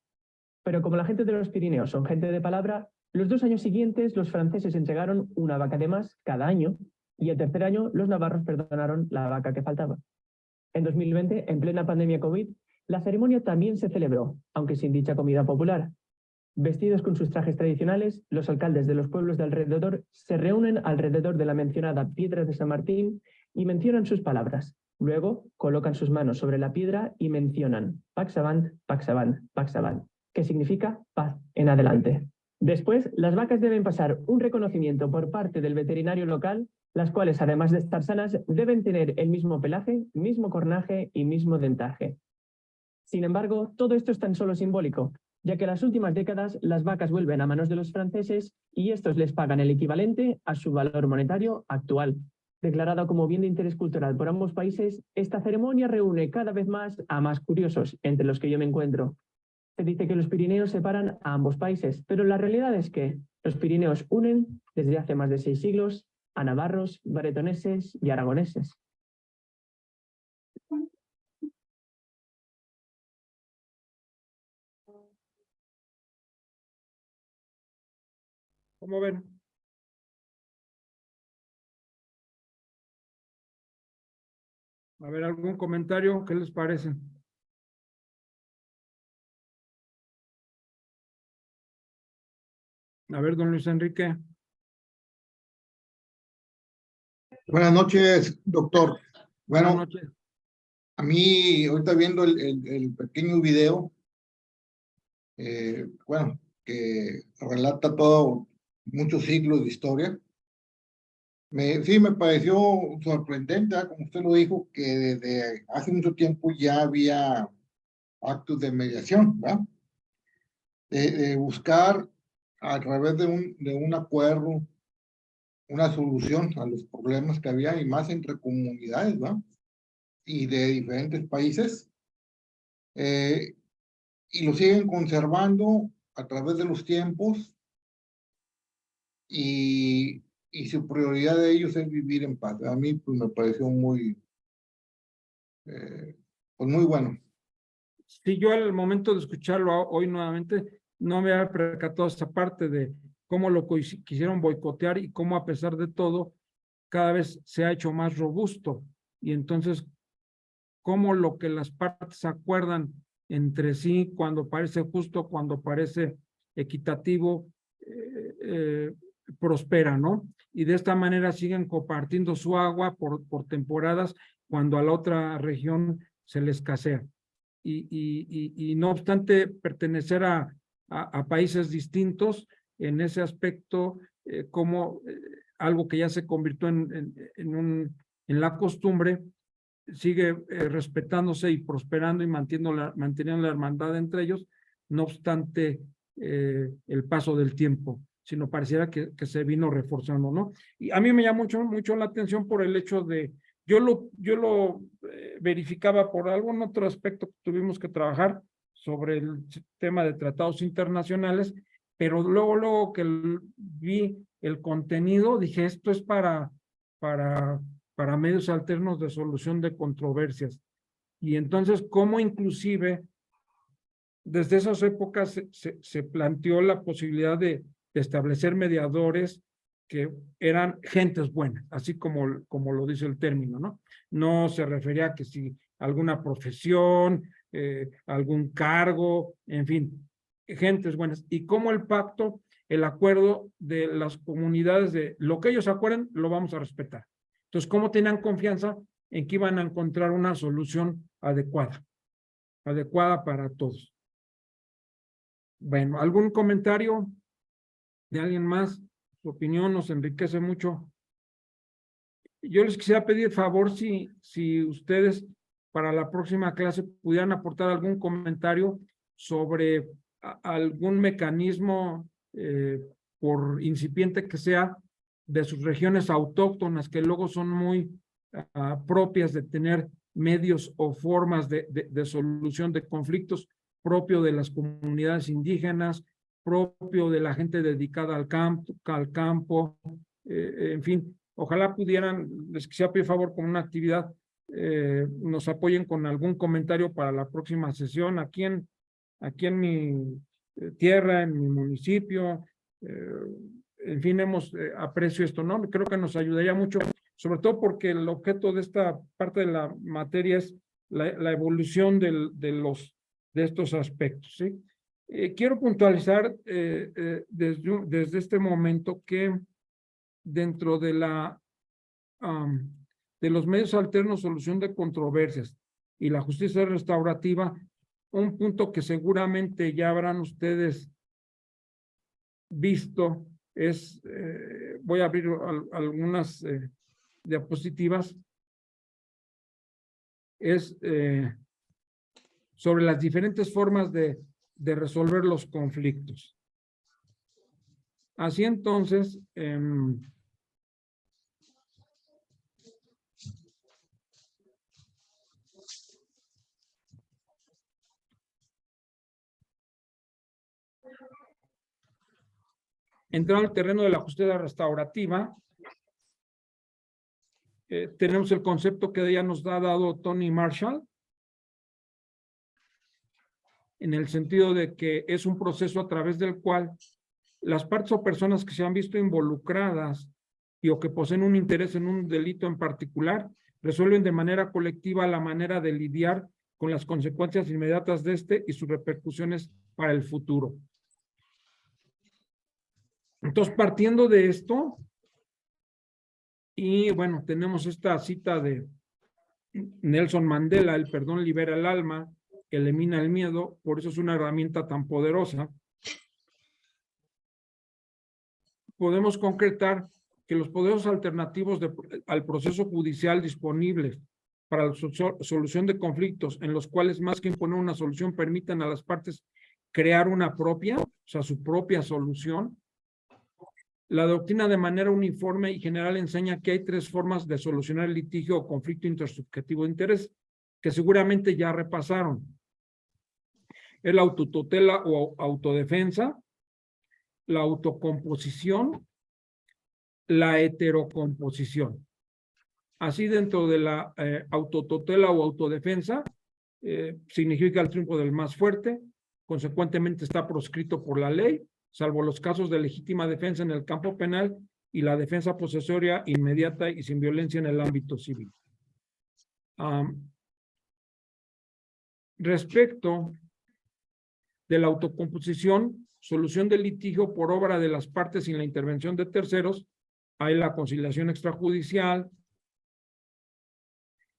Pero como la gente de los Pirineos son gente de palabra, los 2 años siguientes los franceses entregaron una vaca de más cada año, y el tercer año los navarros perdonaron la vaca que faltaba. En 2020, en plena pandemia COVID, la ceremonia también se celebró, aunque sin dicha comida popular. Vestidos con sus trajes tradicionales, los alcaldes de los pueblos de alrededor se reúnen alrededor de la mencionada Piedra de San Martín y mencionan sus palabras. Luego colocan sus manos sobre la piedra y mencionan Pax Avant, Pax Avant, Pax Avant, que significa paz en adelante. Después, las vacas deben pasar un reconocimiento por parte del veterinario local, las cuales, además de estar sanas, deben tener el mismo pelaje, mismo cornaje y mismo dentaje. Sin embargo, todo esto es tan solo simbólico, ya que en las últimas décadas las vacas vuelven a manos de los franceses y estos les pagan el equivalente a su valor monetario actual. Declarada como bien de interés cultural por ambos países, esta ceremonia reúne cada vez más a más curiosos, entre los que yo me encuentro. Se dice que los Pirineos separan a ambos países, pero la realidad es que los Pirineos unen, desde hace más de 6 siglos, a navarros, bretoneses y aragoneses. ¿Cómo ven? A ver, ¿algún comentario? ¿Qué les parece? A ver, don Luis Enrique. Buenas noches, doctor. Buenas Bueno, noches. a mí, ahorita viendo el pequeño video, bueno, que relata todo, muchos siglos de historia, sí me pareció sorprendente, como usted lo dijo, que desde hace mucho tiempo ya había actos de mediación, ¿verdad? De buscar a través de un acuerdo una solución a los problemas que había, y más entre comunidades, ¿verdad? Y de diferentes países, y lo siguen conservando a través de los tiempos, y su prioridad de ellos es vivir en paz. A mí pues me pareció muy, pues muy bueno. Sí, yo al momento de escucharlo hoy nuevamente, no me había percatado esa parte de cómo lo quisieron boicotear y cómo a pesar de todo, cada vez se ha hecho más robusto. Y entonces, cómo lo que las partes acuerdan entre sí, cuando parece justo, cuando parece equitativo, prospera, ¿no? Y de esta manera siguen compartiendo su agua por temporadas cuando a la otra región se le escasea. Y no obstante pertenecer a países distintos, en ese aspecto, como algo que ya se convirtió en la costumbre, sigue respetándose y prosperando y manteniendo la hermandad entre ellos, no obstante el paso del tiempo, sino pareciera que se vino reforzando, ¿no? Y a mí me llama mucho la atención por el hecho de, yo lo verificaba por algún otro aspecto que tuvimos que trabajar sobre el tema de tratados internacionales, pero luego que vi el contenido, dije, esto es para medios alternos de solución de controversias. Y entonces, cómo inclusive desde esas épocas se planteó la posibilidad de establecer mediadores que eran gentes buenas, así como lo dice el término, ¿no? No se refería a que si alguna profesión, algún cargo, en fin, gentes buenas. Y cómo el pacto, el acuerdo de las comunidades de lo que ellos acuerden, lo vamos a respetar. Entonces, ¿cómo tenían confianza en que iban a encontrar una solución adecuada para todos? Bueno, ¿algún comentario de alguien más? Su opinión nos enriquece mucho. Yo les quisiera pedir favor si ustedes para la próxima clase pudieran aportar algún comentario sobre algún mecanismo, por incipiente que sea, de sus regiones autóctonas, que luego son muy propias de tener medios o formas de solución de conflictos, propio de las comunidades indígenas, propio de la gente dedicada al campo, en fin, ojalá pudieran, les quisiera pedir favor con una actividad, nos apoyen con algún comentario para la próxima sesión aquí en mi tierra, en mi municipio, en fin, aprecio esto, ¿no? Creo que nos ayudaría mucho, sobre todo porque el objeto de esta parte de la materia es la evolución de estos aspectos, ¿sí? Quiero puntualizar desde este momento que dentro de de los medios alternos, solución de controversias y la justicia restaurativa, un punto que seguramente ya habrán ustedes visto es, voy a abrir algunas diapositivas, es sobre las diferentes formas de resolver los conflictos. Así entonces, entrando al terreno de la justicia restaurativa, tenemos el concepto que ya nos ha dado Tony Marshall, en el sentido de que es un proceso a través del cual las partes o personas que se han visto involucradas y o que poseen un interés en un delito en particular, resuelven de manera colectiva la manera de lidiar con las consecuencias inmediatas de este y sus repercusiones para el futuro. Entonces, partiendo de esto, y bueno, tenemos esta cita de Nelson Mandela: el perdón libera el alma, elimina el miedo, por eso es una herramienta tan poderosa. Podemos concretar que los poderes alternativos al proceso judicial disponibles para la solución de conflictos, en los cuales más que imponer una solución permitan a las partes crear una propia, o sea, su propia solución. La doctrina de manera uniforme y general enseña que hay 3 formas de solucionar el litigio o conflicto intersubjetivo de interés, que seguramente ya repasaron. Es la autotutela o autodefensa, la autocomposición, la heterocomposición. Así, dentro de la autotutela o autodefensa, significa el triunfo del más fuerte, consecuentemente está proscrito por la ley, salvo los casos de legítima defensa en el campo penal y la defensa posesoria inmediata y sin violencia en el ámbito civil. Respecto de la autocomposición, solución del litigio por obra de las partes sin la intervención de terceros, hay la conciliación extrajudicial,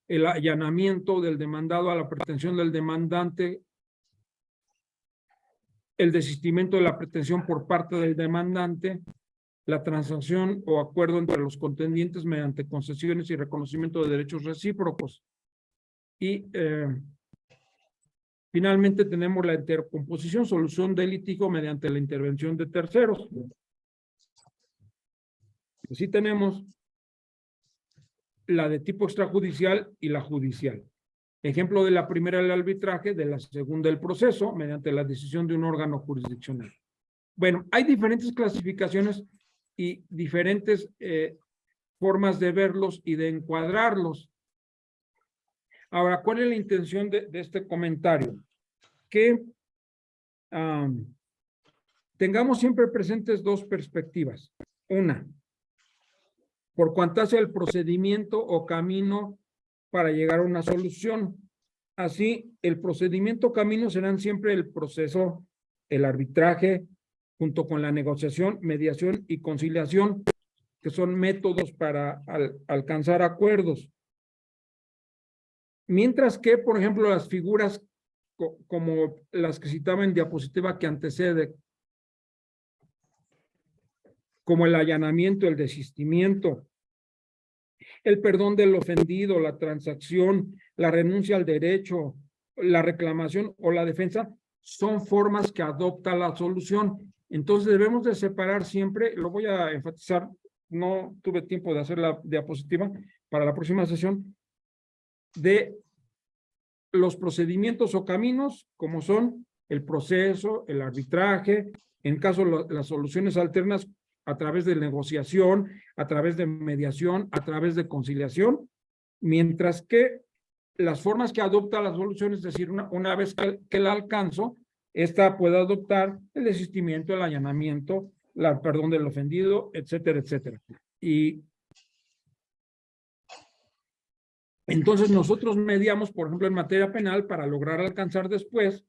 el allanamiento del demandado a la pretensión del demandante, el desistimiento de la pretensión por parte del demandante, la transacción o acuerdo entre los contendientes mediante concesiones y reconocimiento de derechos recíprocos. Y finalmente tenemos la intercomposición, solución del litigio mediante la intervención de terceros. Así tenemos la de tipo extrajudicial y la judicial. Ejemplo de la primera, el arbitraje; de la segunda, el proceso, mediante la decisión de un órgano jurisdiccional. Bueno, hay diferentes clasificaciones y diferentes formas de verlos y de encuadrarlos. Ahora, ¿cuál es la intención de este comentario? Que tengamos siempre presentes 2 perspectivas. Una, por cuanto hace el procedimiento o camino para llegar a una solución. Así, el procedimiento o camino serán siempre el proceso, el arbitraje, junto con la negociación, mediación y conciliación, que son métodos para alcanzar acuerdos. Mientras que, por ejemplo, las figuras como las que citaba en diapositiva que antecede, como el allanamiento, el desistimiento, el perdón del ofendido, la transacción, la renuncia al derecho, la reclamación o la defensa, son formas que adopta la solución. Entonces debemos de separar siempre, lo voy a enfatizar, no tuve tiempo de hacer la diapositiva para la próxima sesión, de los procedimientos o caminos, como son el proceso, el arbitraje, en caso las soluciones alternas, a través de negociación, a través de mediación, a través de conciliación, mientras que las formas que adopta la solución, es decir, una vez que la alcanzo, esta puede adoptar el desistimiento, el allanamiento, el perdón del ofendido, etcétera, etcétera. Y entonces nosotros mediamos, por ejemplo, en materia penal para lograr alcanzar después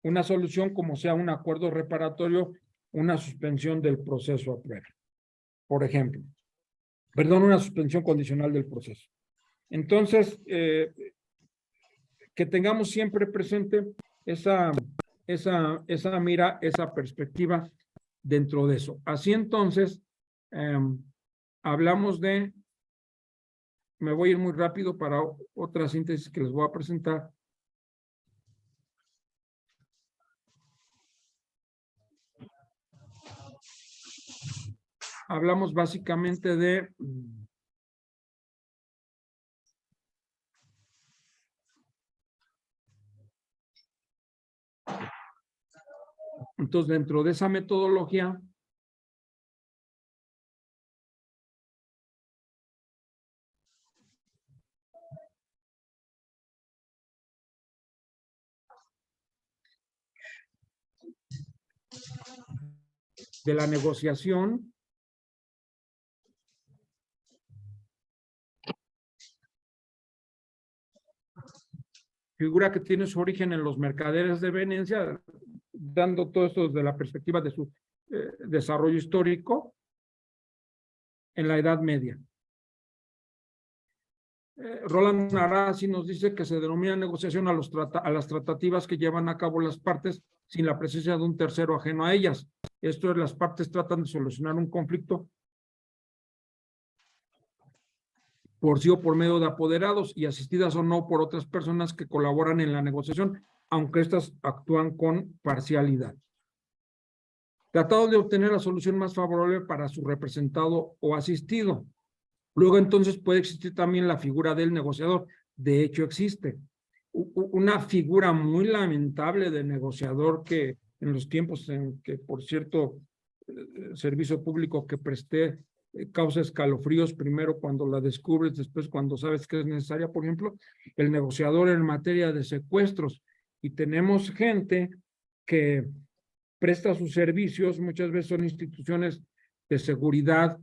una solución como sea un acuerdo reparatorio, una suspensión del proceso a prueba, por ejemplo. Perdón, una suspensión condicional del proceso. Entonces, que tengamos siempre presente esa mira, esa perspectiva dentro de eso. Así entonces, hablamos de, me voy a ir muy rápido para otra síntesis que les voy a presentar. Hablamos básicamente de entonces, dentro de esa metodología, de la negociación, figura que tiene su origen en los mercaderes de Venecia, dando todo esto desde la perspectiva de su desarrollo histórico en la Edad Media. Roland Arasi nos dice que se denomina negociación a las tratativas que llevan a cabo las partes sin la presencia de un tercero ajeno a ellas. Esto es, las partes tratan de solucionar un conflicto por sí o por medio de apoderados y asistidas o no por otras personas que colaboran en la negociación, aunque éstas actúan con parcialidad. Tratado de obtener la solución más favorable para su representado o asistido. Luego entonces puede existir también la figura del negociador. De hecho existe una figura muy lamentable de negociador que en los tiempos en que, por cierto, servicio público que presté causa escalofríos, primero cuando la descubres, después cuando sabes que es necesaria, por ejemplo, el negociador en materia de secuestros. Y tenemos gente que presta sus servicios, muchas veces son instituciones de seguridad,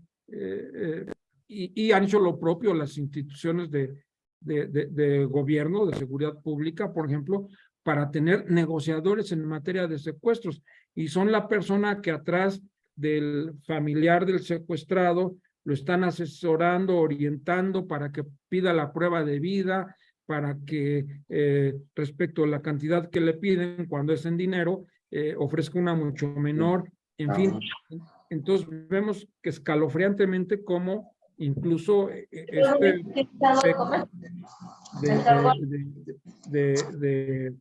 y han hecho lo propio las instituciones de gobierno, de seguridad pública, por ejemplo, para tener negociadores en materia de secuestros. Y son la persona que atrás del familiar del secuestrado lo están asesorando, orientando para que pida la prueba de vida, para que respecto a la cantidad que le piden cuando es en dinero, ofrezca una mucho menor, en fin. Entonces vemos que escalofriantemente como incluso de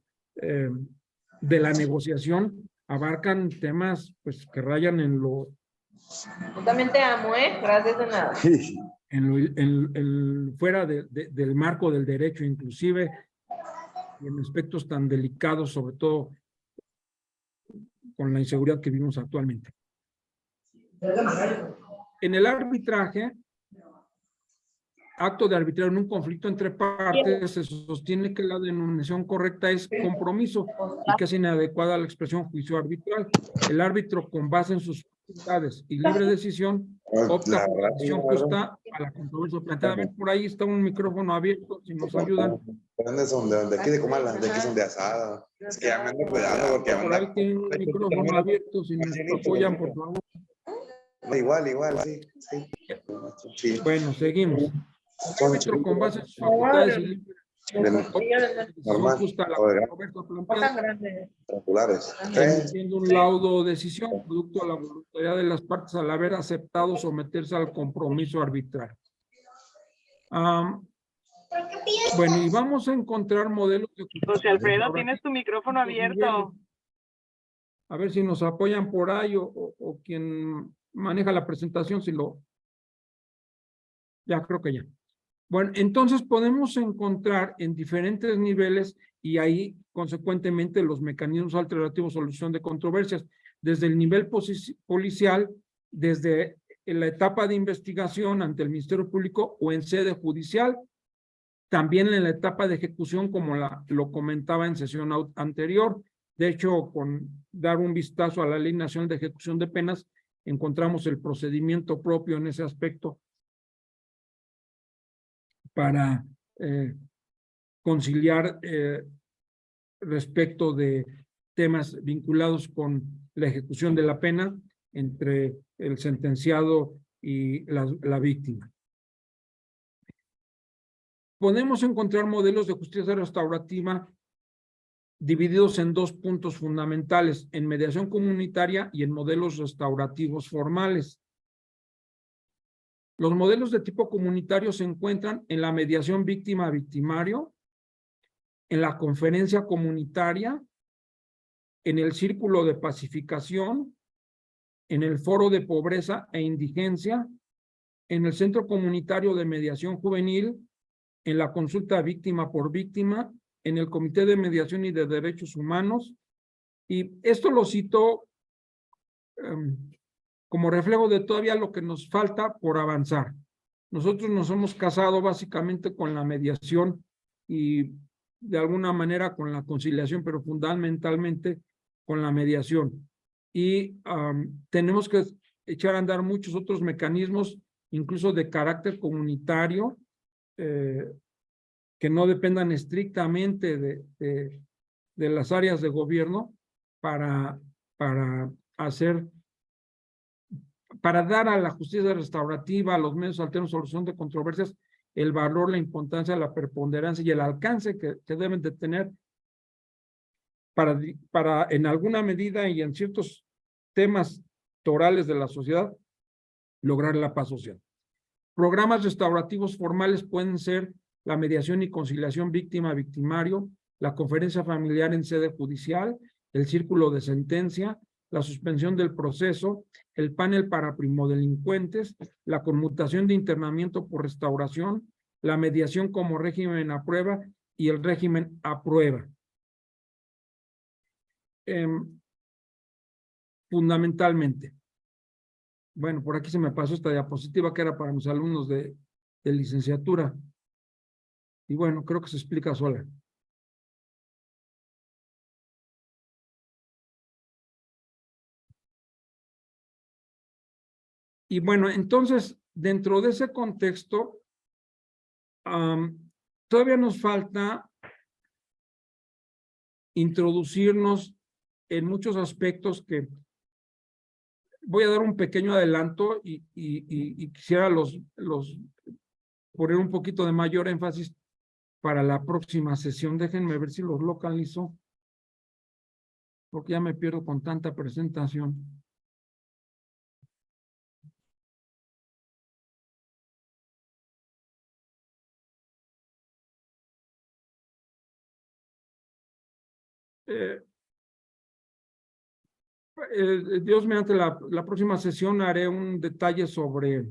la negociación abarcan temas pues que rayan en lo... Yo también te amo, gracias de nada. Fuera del marco del derecho, inclusive en aspectos tan delicados, sobre todo con la inseguridad que vivimos actualmente. En el arbitraje, acto de arbitrar en un conflicto entre partes, se sostiene que la denominación correcta es compromiso y que es inadecuada la expresión juicio arbitral. El árbitro, con base en sus facultades y libre decisión, opta por la decisión justa a la controversia planteada. A ver, por ahí está un micrófono abierto, si nos ayudan. ¿De dónde son? ¿De aquí de Comala? ¿De aquí son de Asada? Es que ya me ando cuidando porque Por ahí tiene un micrófono abierto, si nos apoyan, por favor. Igual, sí. Bueno, seguimos. El árbitro, con base en sus facultades y libre normal, siendo un laudo o decisión producto de la voluntad de las partes al haber aceptado someterse al compromiso arbitral. Bueno, y vamos a encontrar modelos de... José Alfredo, tienes tu micrófono abierto. A ver si nos apoyan por ahí o quien maneja la presentación, si lo... Ya, creo que ya. Bueno, entonces podemos encontrar en diferentes niveles y ahí, consecuentemente, los mecanismos alternativos de solución de controversias, desde el nivel policial, desde la etapa de investigación ante el Ministerio Público o en sede judicial, también en la etapa de ejecución, como lo comentaba en sesión anterior. De hecho, con dar un vistazo a la Ley Nacional de Ejecución de Penas, encontramos el procedimiento propio en ese aspecto para conciliar respecto de temas vinculados con la ejecución de la pena entre el sentenciado y la víctima. podemos encontrar modelos de justicia restaurativa divididos en dos puntos fundamentales, en mediación comunitaria y en modelos restaurativos formales. Los modelos de tipo comunitario se encuentran en la mediación víctima-victimario, en la conferencia comunitaria, en el círculo de pacificación, en el foro de pobreza e indigencia, en el centro comunitario de mediación juvenil, en la consulta víctima por víctima, en el Comité de Mediación y de Derechos Humanos, y esto lo cito como reflejo de todavía lo que nos falta por avanzar. Nosotros nos hemos casado básicamente con la mediación y de alguna manera con la conciliación, pero fundamentalmente con la mediación. Y tenemos que echar a andar muchos otros mecanismos, incluso de carácter comunitario, que no dependan estrictamente de las áreas de gobierno para dar a la justicia restaurativa, a los medios alternos de solución de controversias, el valor, la importancia, la preponderancia y el alcance que deben de tener para en alguna medida y en ciertos temas torales de la sociedad, lograr la paz social. Programas restaurativos formales pueden ser la mediación y conciliación víctima-victimario, la conferencia familiar en sede judicial, el círculo de sentencia, la suspensión del proceso, el panel para primodelincuentes, la conmutación de internamiento por restauración, la mediación como régimen a prueba y el régimen a prueba. Fundamentalmente. Bueno, por aquí se me pasó esta diapositiva que era para mis alumnos de licenciatura. Y bueno, creo que se explica sola. Y bueno, entonces, dentro de ese contexto, todavía nos falta introducirnos en muchos aspectos que voy a dar un pequeño adelanto y quisiera poner un poquito de mayor énfasis para la próxima sesión. Déjenme ver si los localizo, porque ya me pierdo con tanta presentación. Dios mediante la próxima sesión haré un detalle sobre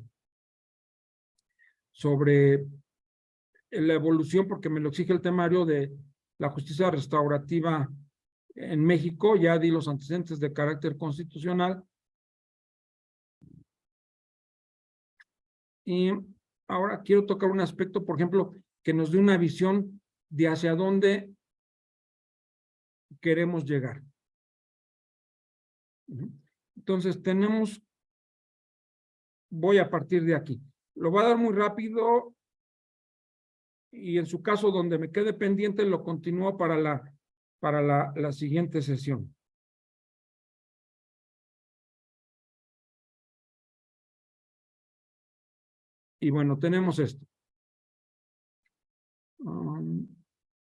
la evolución, porque me lo exige el temario de la justicia restaurativa en México. Ya di los antecedentes de carácter constitucional. Y ahora quiero tocar un aspecto, por ejemplo, que nos dé una visión de hacia dónde queremos llegar. Entonces voy a partir de aquí. Lo voy a dar muy rápido y en su caso donde me quede pendiente lo continúo para la siguiente sesión. Y bueno, tenemos esto.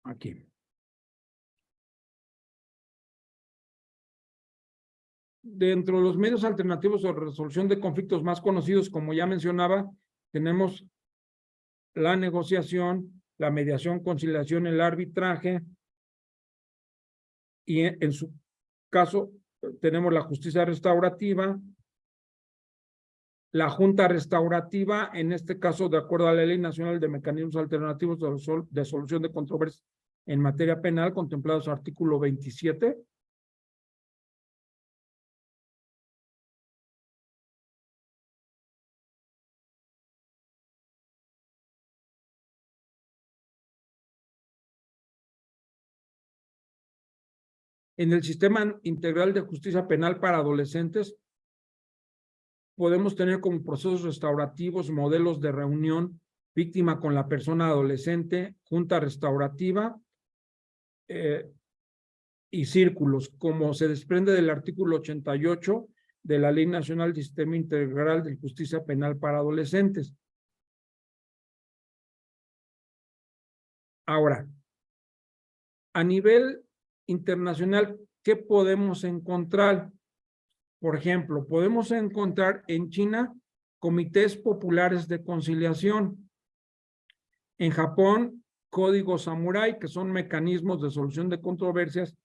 Aquí. Dentro de los medios alternativos de resolución de conflictos más conocidos, como ya mencionaba, tenemos la negociación, la mediación, conciliación, el arbitraje, y en su caso tenemos la justicia restaurativa, la junta restaurativa, en este caso de acuerdo a la Ley Nacional de Mecanismos Alternativos de Solución de Controversias en materia penal, contemplados artículo 27. En el sistema integral de justicia penal para adolescentes, podemos tener como procesos restaurativos modelos de reunión, víctima con la persona adolescente, junta restaurativa y círculos, como se desprende del artículo 88 de la Ley Nacional del Sistema Integral de Justicia Penal para Adolescentes. Ahora, a nivel internacional, ¿qué podemos encontrar? Por ejemplo, podemos encontrar en China comités populares de conciliación. En Japón, códigos samurái, que son mecanismos de solución de controversias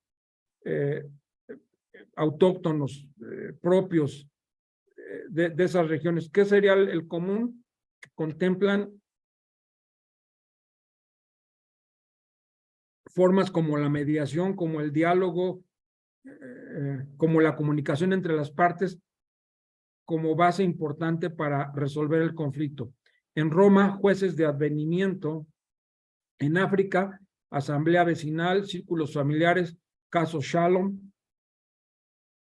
autóctonos, propios de esas regiones. ¿Qué sería el común? Que contemplan formas como la mediación, como el diálogo, como la comunicación entre las partes, como base importante para resolver el conflicto. En Roma, jueces de advenimiento. En África, asamblea vecinal, círculos familiares, casos Shalom.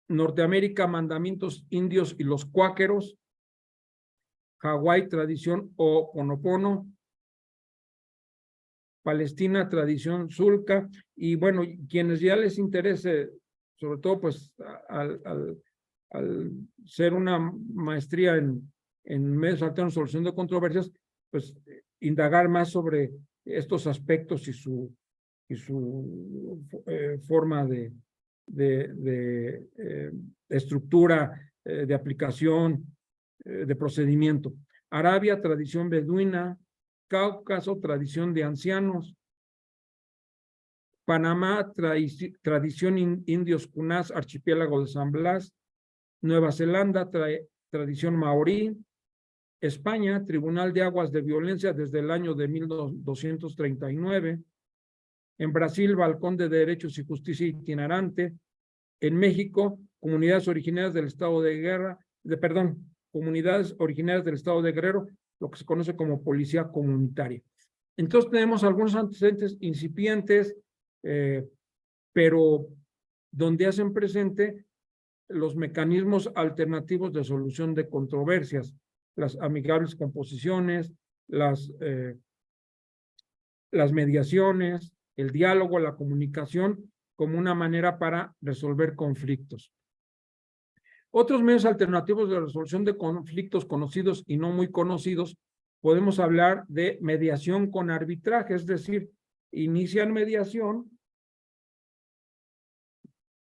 Norteamérica, mandamientos indios y los cuáqueros. Hawái, tradición Ho'oponopono. Palestina, tradición Zulca. Y bueno, quienes ya les interese, sobre todo pues al ser una maestría en medios alternos, solución de controversias, pues indagar más sobre estos aspectos y su forma de estructura, de aplicación, de procedimiento. Arabia, tradición beduina. Cáucaso, tradición de ancianos. Panamá, tradición indios Kunás, archipiélago de San Blas. Nueva Zelanda, tradición maorí. España, Tribunal de Aguas de Violencia desde el año de 1239. En Brasil, Balcón de Derechos y Justicia itinerante. En México, comunidades originarias del estado de comunidades originarias del estado de Guerrero, lo que se conoce como policía comunitaria. Entonces tenemos algunos antecedentes incipientes, pero donde hacen presente los mecanismos alternativos de solución de controversias, las amigables composiciones, las mediaciones, el diálogo, la comunicación, como una manera para resolver conflictos. Otros medios alternativos de resolución de conflictos conocidos y no muy conocidos, podemos hablar de mediación con arbitraje, es decir, inician mediación,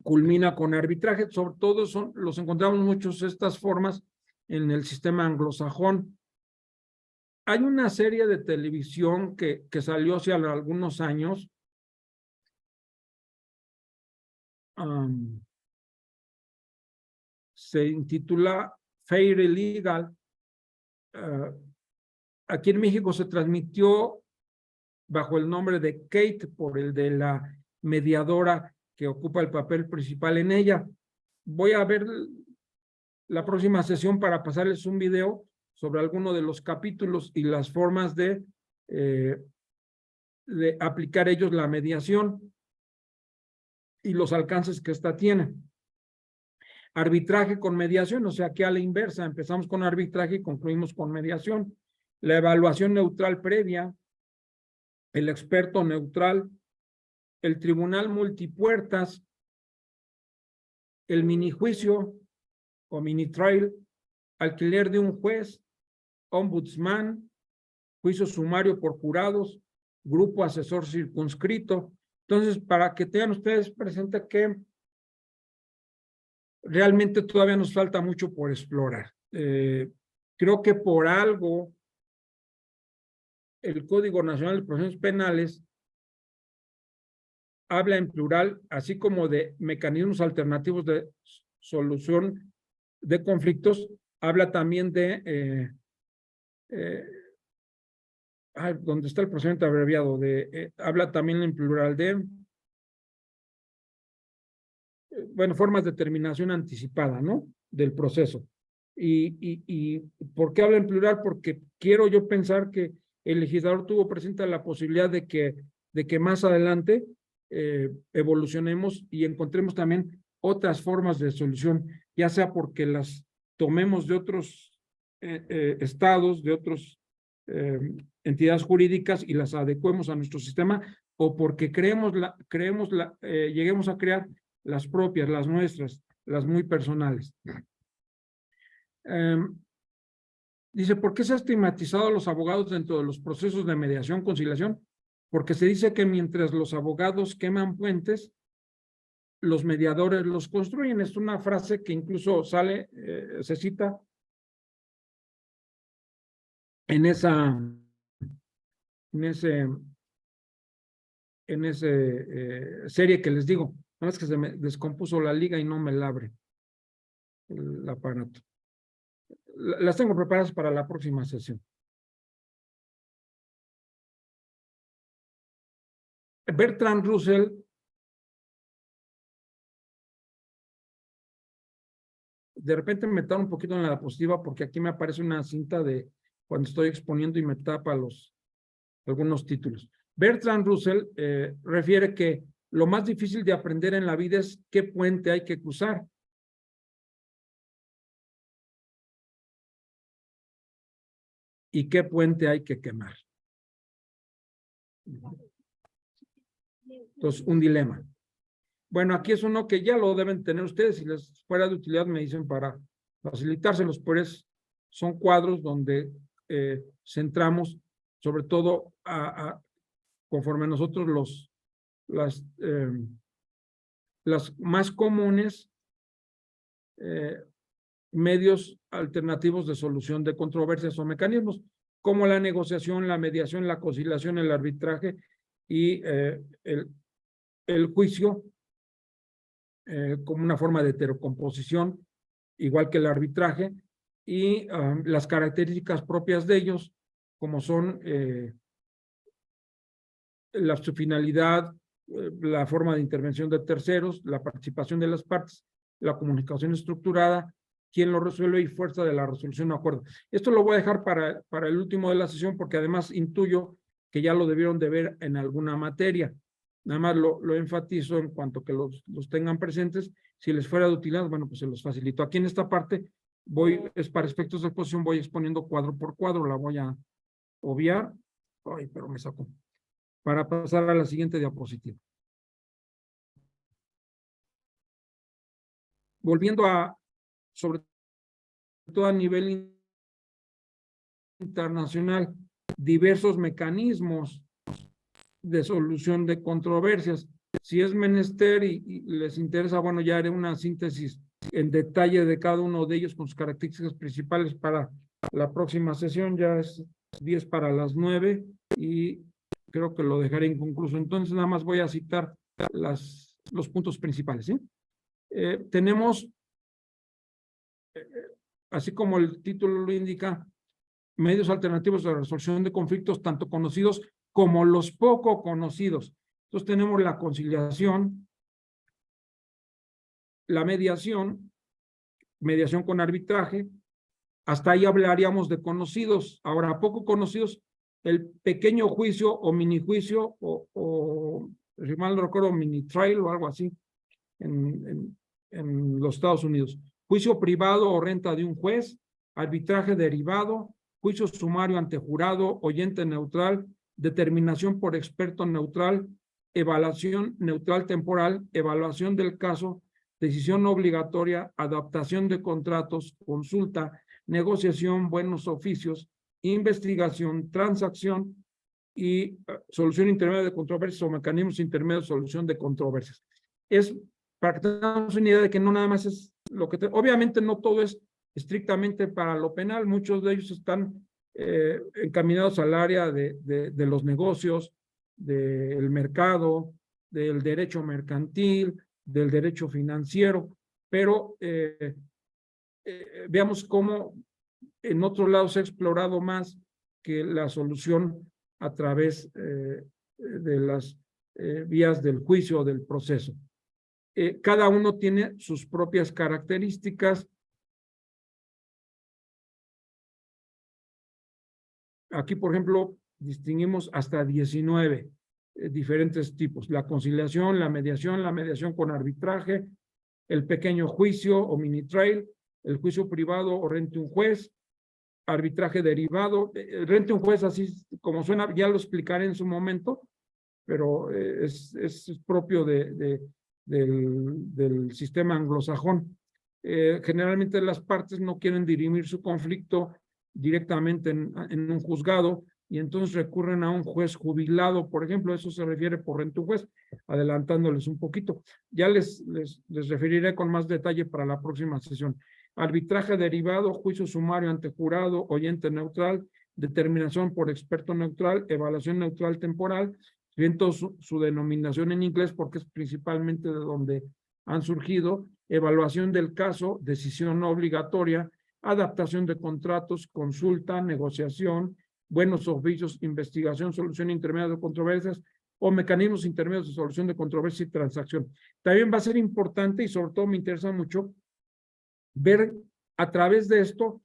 culmina con arbitraje. Sobre todo los encontramos muchos estas formas en el sistema anglosajón. Hay una serie de televisión que salió hace algunos años, se intitula Fair y Legal. Aquí en México se transmitió bajo el nombre de Kate, por el de la mediadora que ocupa el papel principal en ella. Voy a ver la próxima sesión para pasarles un video sobre alguno de los capítulos y las formas de aplicar ellos la mediación y los alcances que ésta tiene. Arbitraje con mediación, o sea que a la inversa, empezamos con arbitraje y concluimos con mediación. La evaluación neutral previa, el experto neutral, el tribunal multipuertas, el minijuicio o mini trial, alquiler de un juez, ombudsman, juicio sumario por jurados, grupo asesor circunscrito. Entonces, para que tengan ustedes presente que realmente todavía nos falta mucho por explorar. Creo que por algo el Código Nacional de Procesos Penales habla en plural, así como de mecanismos alternativos de solución de conflictos, habla también de, ¿dónde está el procedimiento abreviado? Habla también en plural de, bueno, formas de terminación anticipada, ¿no? Del proceso. ¿Y por qué habla en plural? Porque quiero yo pensar que el legislador tuvo presente la posibilidad de que más adelante evolucionemos y encontremos también otras formas de solución, ya sea porque las tomemos de otros estados, de otras entidades jurídicas y las adecuemos a nuestro sistema, o porque lleguemos a crear las propias, las nuestras, las muy personales. Dice, ¿por qué se ha estigmatizado a los abogados dentro de los procesos de mediación, conciliación? porque se dice que mientras los abogados queman puentes, los mediadores los construyen. Es una frase que incluso sale, se cita en esa serie que les digo. Nada más que se me descompuso la liga y no me la abre el aparato. Las tengo preparadas para la próxima sesión. Bertrand Russell de repente me tapa un poquito en la diapositiva porque aquí me aparece una cinta de cuando estoy exponiendo y me tapa algunos títulos. Bertrand Russell refiere que lo más difícil de aprender en la vida es qué puente hay que cruzar. Y qué puente hay que quemar. Entonces, un dilema. Bueno, aquí es uno que ya lo deben tener ustedes. Si les fuera de utilidad, me dicen para facilitárselos. Pues son cuadros donde centramos, sobre todo, conforme nosotros las más comunes medios alternativos de solución de controversias o mecanismos, como la negociación, la mediación, la conciliación, el arbitraje y el juicio como una forma de heterocomposición, igual que el arbitraje, y las características propias de ellos, como son su finalidad, la forma de intervención de terceros, la participación de las partes, la comunicación estructurada, quién lo resuelve y fuerza de la resolución de acuerdo. Esto lo voy a dejar para el último de la sesión porque además intuyo que ya lo debieron de ver en alguna materia. Nada más lo enfatizo en cuanto que los tengan presentes. Si les fuera de utilidad, bueno, pues se los facilito. Aquí en esta parte es para efectos de exposición, voy exponiendo cuadro por cuadro, la voy a obviar. Ay, pero me sacó. Para pasar a la siguiente diapositiva. Volviendo sobre todo a nivel internacional, diversos mecanismos de solución de controversias. Si es menester y les interesa, bueno, ya haré una síntesis en detalle de cada uno de ellos con sus características principales para la próxima sesión. Ya es 10 para las 9 y creo que lo dejaré inconcluso. Entonces, nada más voy a citar los puntos principales, ¿sí? Tenemos, así como el título lo indica, medios alternativos de resolución de conflictos, tanto conocidos como los poco conocidos. Entonces tenemos la conciliación, la mediación con arbitraje, hasta ahí hablaríamos de conocidos. Ahora, poco conocidos, el pequeño juicio o mini juicio, o si mal no recuerdo, mini trial o algo así, en los Estados Unidos. Juicio privado o renta de un juez, arbitraje derivado, juicio sumario ante jurado, oyente neutral, determinación por experto neutral, evaluación neutral temporal, evaluación del caso, decisión obligatoria, adaptación de contratos, consulta, negociación, buenos oficios, investigación, transacción y solución intermedia de controversias o mecanismos intermedios de solución de controversias. Es para que tengamos una idea de que no nada más es lo que... Obviamente no todo es estrictamente para lo penal, muchos de ellos están encaminados al área de los negocios, del mercado, del derecho mercantil, del derecho financiero, pero veamos cómo en otros lados se ha explorado más que la solución a través de las vías del juicio o del proceso. Cada uno tiene sus propias características. Aquí, por ejemplo, distinguimos hasta 19 diferentes tipos. La conciliación, la mediación con arbitraje, el pequeño juicio o mini trial, el juicio privado o rente un juez, arbitraje derivado. Rente un juez, así como suena, ya lo explicaré en su momento, pero es propio del sistema anglosajón. Generalmente las partes no quieren dirimir su conflicto directamente en un juzgado, y entonces recurren a un juez jubilado, por ejemplo, eso se refiere por renta un juez, adelantándoles un poquito. Ya les referiré con más detalle para la próxima sesión. Arbitraje derivado, juicio sumario ante jurado, oyente neutral, determinación por experto neutral, evaluación neutral temporal, viendo su denominación en inglés porque es principalmente de donde han surgido, evaluación del caso, decisión no obligatoria, adaptación de contratos, consulta, negociación, buenos oficios, investigación, solución intermedia de controversias o mecanismos intermedios de solución de controversia y transacción. También va a ser importante y sobre todo me interesa mucho ver a través de esto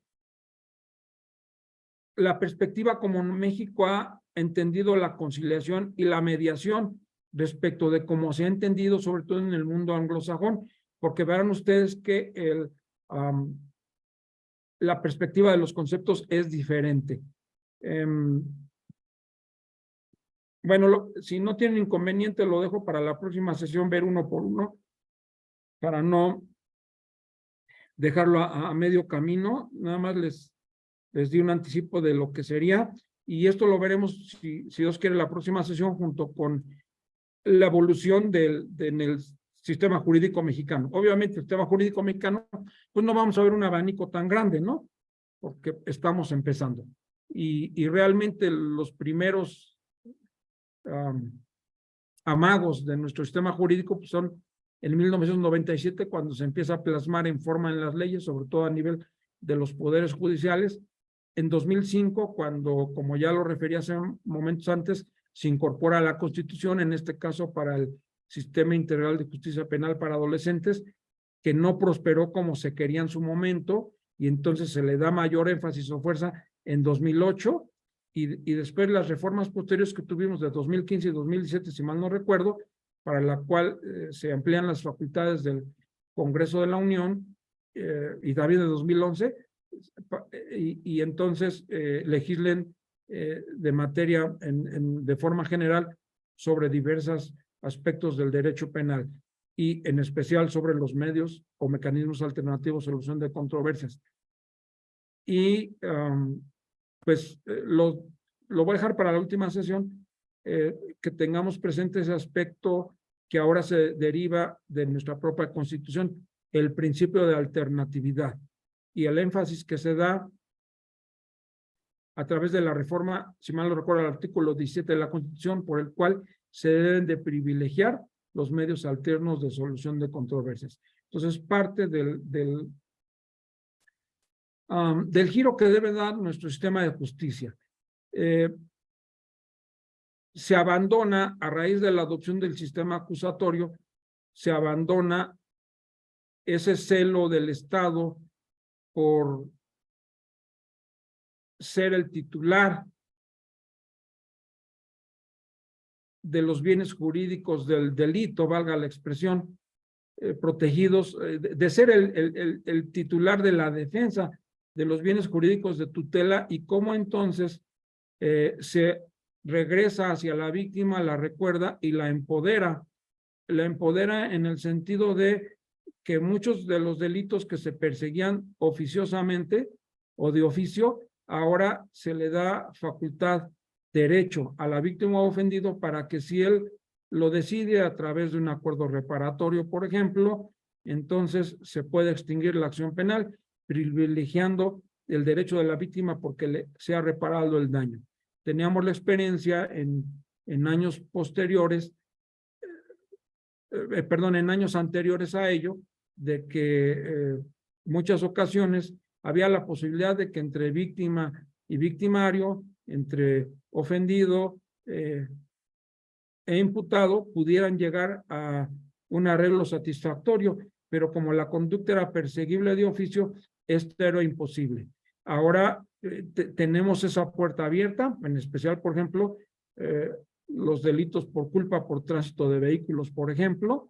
la perspectiva como México ha entendido la conciliación y la mediación respecto de cómo se ha entendido, sobre todo en el mundo anglosajón, porque verán ustedes que la perspectiva de los conceptos es diferente. Bueno, si no tienen inconveniente, lo dejo para la próxima sesión ver uno por uno, para no dejarlo a medio camino. Nada más les di un anticipo de lo que sería, y esto lo veremos, si Dios quiere, la próxima sesión junto con la evolución en el sistema jurídico mexicano. Obviamente, el sistema jurídico mexicano, pues no vamos a ver un abanico tan grande, ¿no? Porque estamos empezando. Y realmente los primeros amagos de nuestro sistema jurídico pues son en 1997, cuando se empieza a plasmar en forma en las leyes, sobre todo a nivel de los poderes judiciales. En 2005, cuando, como ya lo referí hace momentos antes, se incorpora a la Constitución, en este caso para el Sistema Integral de Justicia Penal para Adolescentes, que no prosperó como se quería en su momento, y entonces se le da mayor énfasis o fuerza en 2008, y después las reformas posteriores que tuvimos de 2015 y 2017, si mal no recuerdo, para la cual se amplían las facultades del Congreso de la Unión, y también de 2011, y entonces legislen de materia de forma general sobre diversos aspectos del derecho penal y en especial sobre los medios o mecanismos alternativos de solución de controversias. Y pues lo voy a dejar para la última sesión, que tengamos presente ese aspecto que ahora se deriva de nuestra propia Constitución, el principio de alternatividad y el énfasis que se da a través de la reforma, si mal no recuerdo, el artículo 17 de la Constitución, por el cual se deben de privilegiar los medios alternos de solución de controversias. Entonces, parte del giro que debe dar nuestro sistema de justicia. Se abandona, a raíz de la adopción del sistema acusatorio, se abandona ese celo del Estado por ser el titular de los bienes jurídicos del delito, valga la expresión, protegidos, de ser el titular de la defensa de los bienes jurídicos de tutela, y cómo entonces se regresa hacia la víctima, la recuerda y la empodera en el sentido de que muchos de los delitos que se perseguían oficiosamente o de oficio, ahora se le da facultad, derecho a la víctima o ofendido para que, si él lo decide a través de un acuerdo reparatorio, por ejemplo, entonces se puede extinguir la acción penal, privilegiando el derecho de la víctima porque le sea reparado el daño. Teníamos la experiencia en años posteriores, en años anteriores a ello, de que muchas ocasiones había la posibilidad de que entre víctima y victimario, entre ofendido e imputado, pudieran llegar a un arreglo satisfactorio, pero como la conducta era perseguible de oficio, esto era imposible. Ahora tenemos esa puerta abierta, en especial, por ejemplo, los delitos por culpa por tránsito de vehículos, por ejemplo,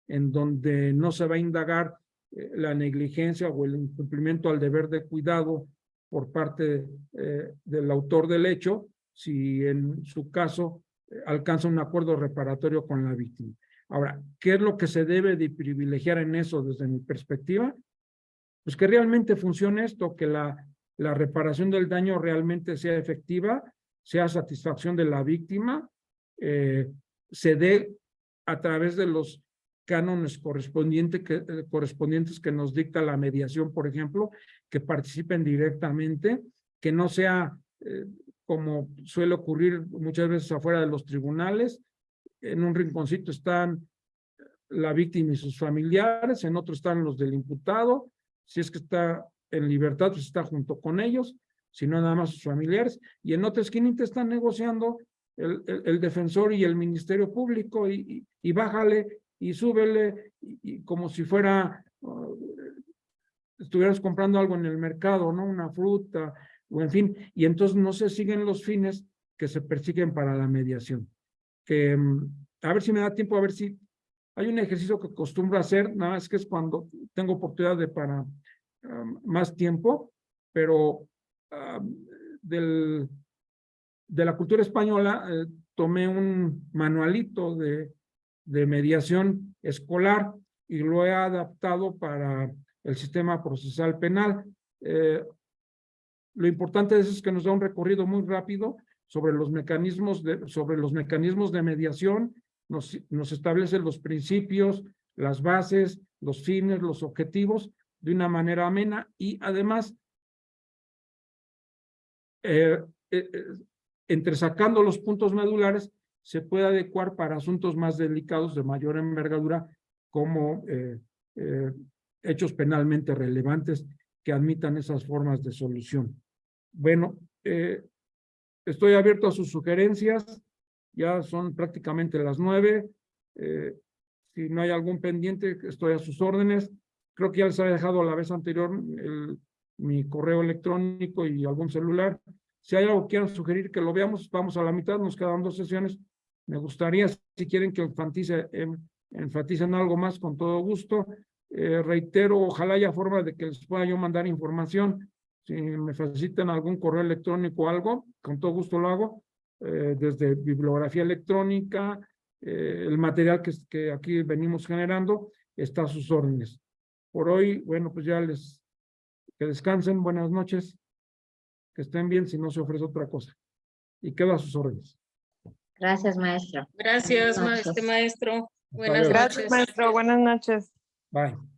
en donde no se va a indagar la negligencia o el incumplimiento al deber de cuidado por parte del autor del hecho, si en su caso alcanza un acuerdo reparatorio con la víctima. Ahora, ¿qué es lo que se debe de privilegiar en eso desde mi perspectiva? Pues que realmente funcione esto, que la reparación del daño realmente sea efectiva, sea satisfacción de la víctima, se dé a través de los cánones correspondientes que nos dicta la mediación, por ejemplo, que participen directamente, que no sea como suele ocurrir muchas veces afuera de los tribunales. En un rinconcito están la víctima y sus familiares, en otro están los del imputado, si es que está en libertad, pues está junto con ellos, si no nada más sus familiares, y en otra esquinita están negociando el defensor y el Ministerio Público, y bájale y súbele, y como si fuera, estuvieras comprando algo en el mercado, ¿no? Una fruta, o en fin, y entonces no se siguen los fines que se persiguen para la mediación. Que, a ver si me da tiempo, a ver si hay un ejercicio que acostumbro a hacer, nada más que es cuando tengo oportunidad para más tiempo, pero de la cultura española tomé un manualito de mediación escolar y lo he adaptado para el sistema procesal penal. Lo importante de eso es que nos da un recorrido muy rápido sobre los mecanismos de mediación, nos establece los principios, las bases, los fines, los objetivos de una manera amena, y además entresacando los puntos medulares se puede adecuar para asuntos más delicados de mayor envergadura, como hechos penalmente relevantes que admitan esas formas de solución. Bueno, estoy abierto a sus sugerencias, ya son prácticamente las 9. Si no hay algún pendiente, estoy a sus órdenes. Creo que ya les había dejado la vez anterior mi correo electrónico y algún celular. Si hay algo que quieran sugerir que lo veamos, vamos a la mitad, nos quedan 2 sesiones. Me gustaría, si quieren que enfaticen algo más, con todo gusto. Reitero, ojalá haya forma de que les pueda yo mandar información. Si me facilitan algún correo electrónico o algo, con todo gusto lo hago. Desde bibliografía electrónica, el material que aquí venimos generando, está a sus órdenes. Por hoy, bueno, pues ya que descansen, buenas noches, que estén bien, si no se ofrece otra cosa. Y quedo a sus órdenes. Gracias, maestro. Gracias, Buenas noches. maestro. Hasta Buenas luego. Gracias, noches. maestro. Buenas noches. Bye.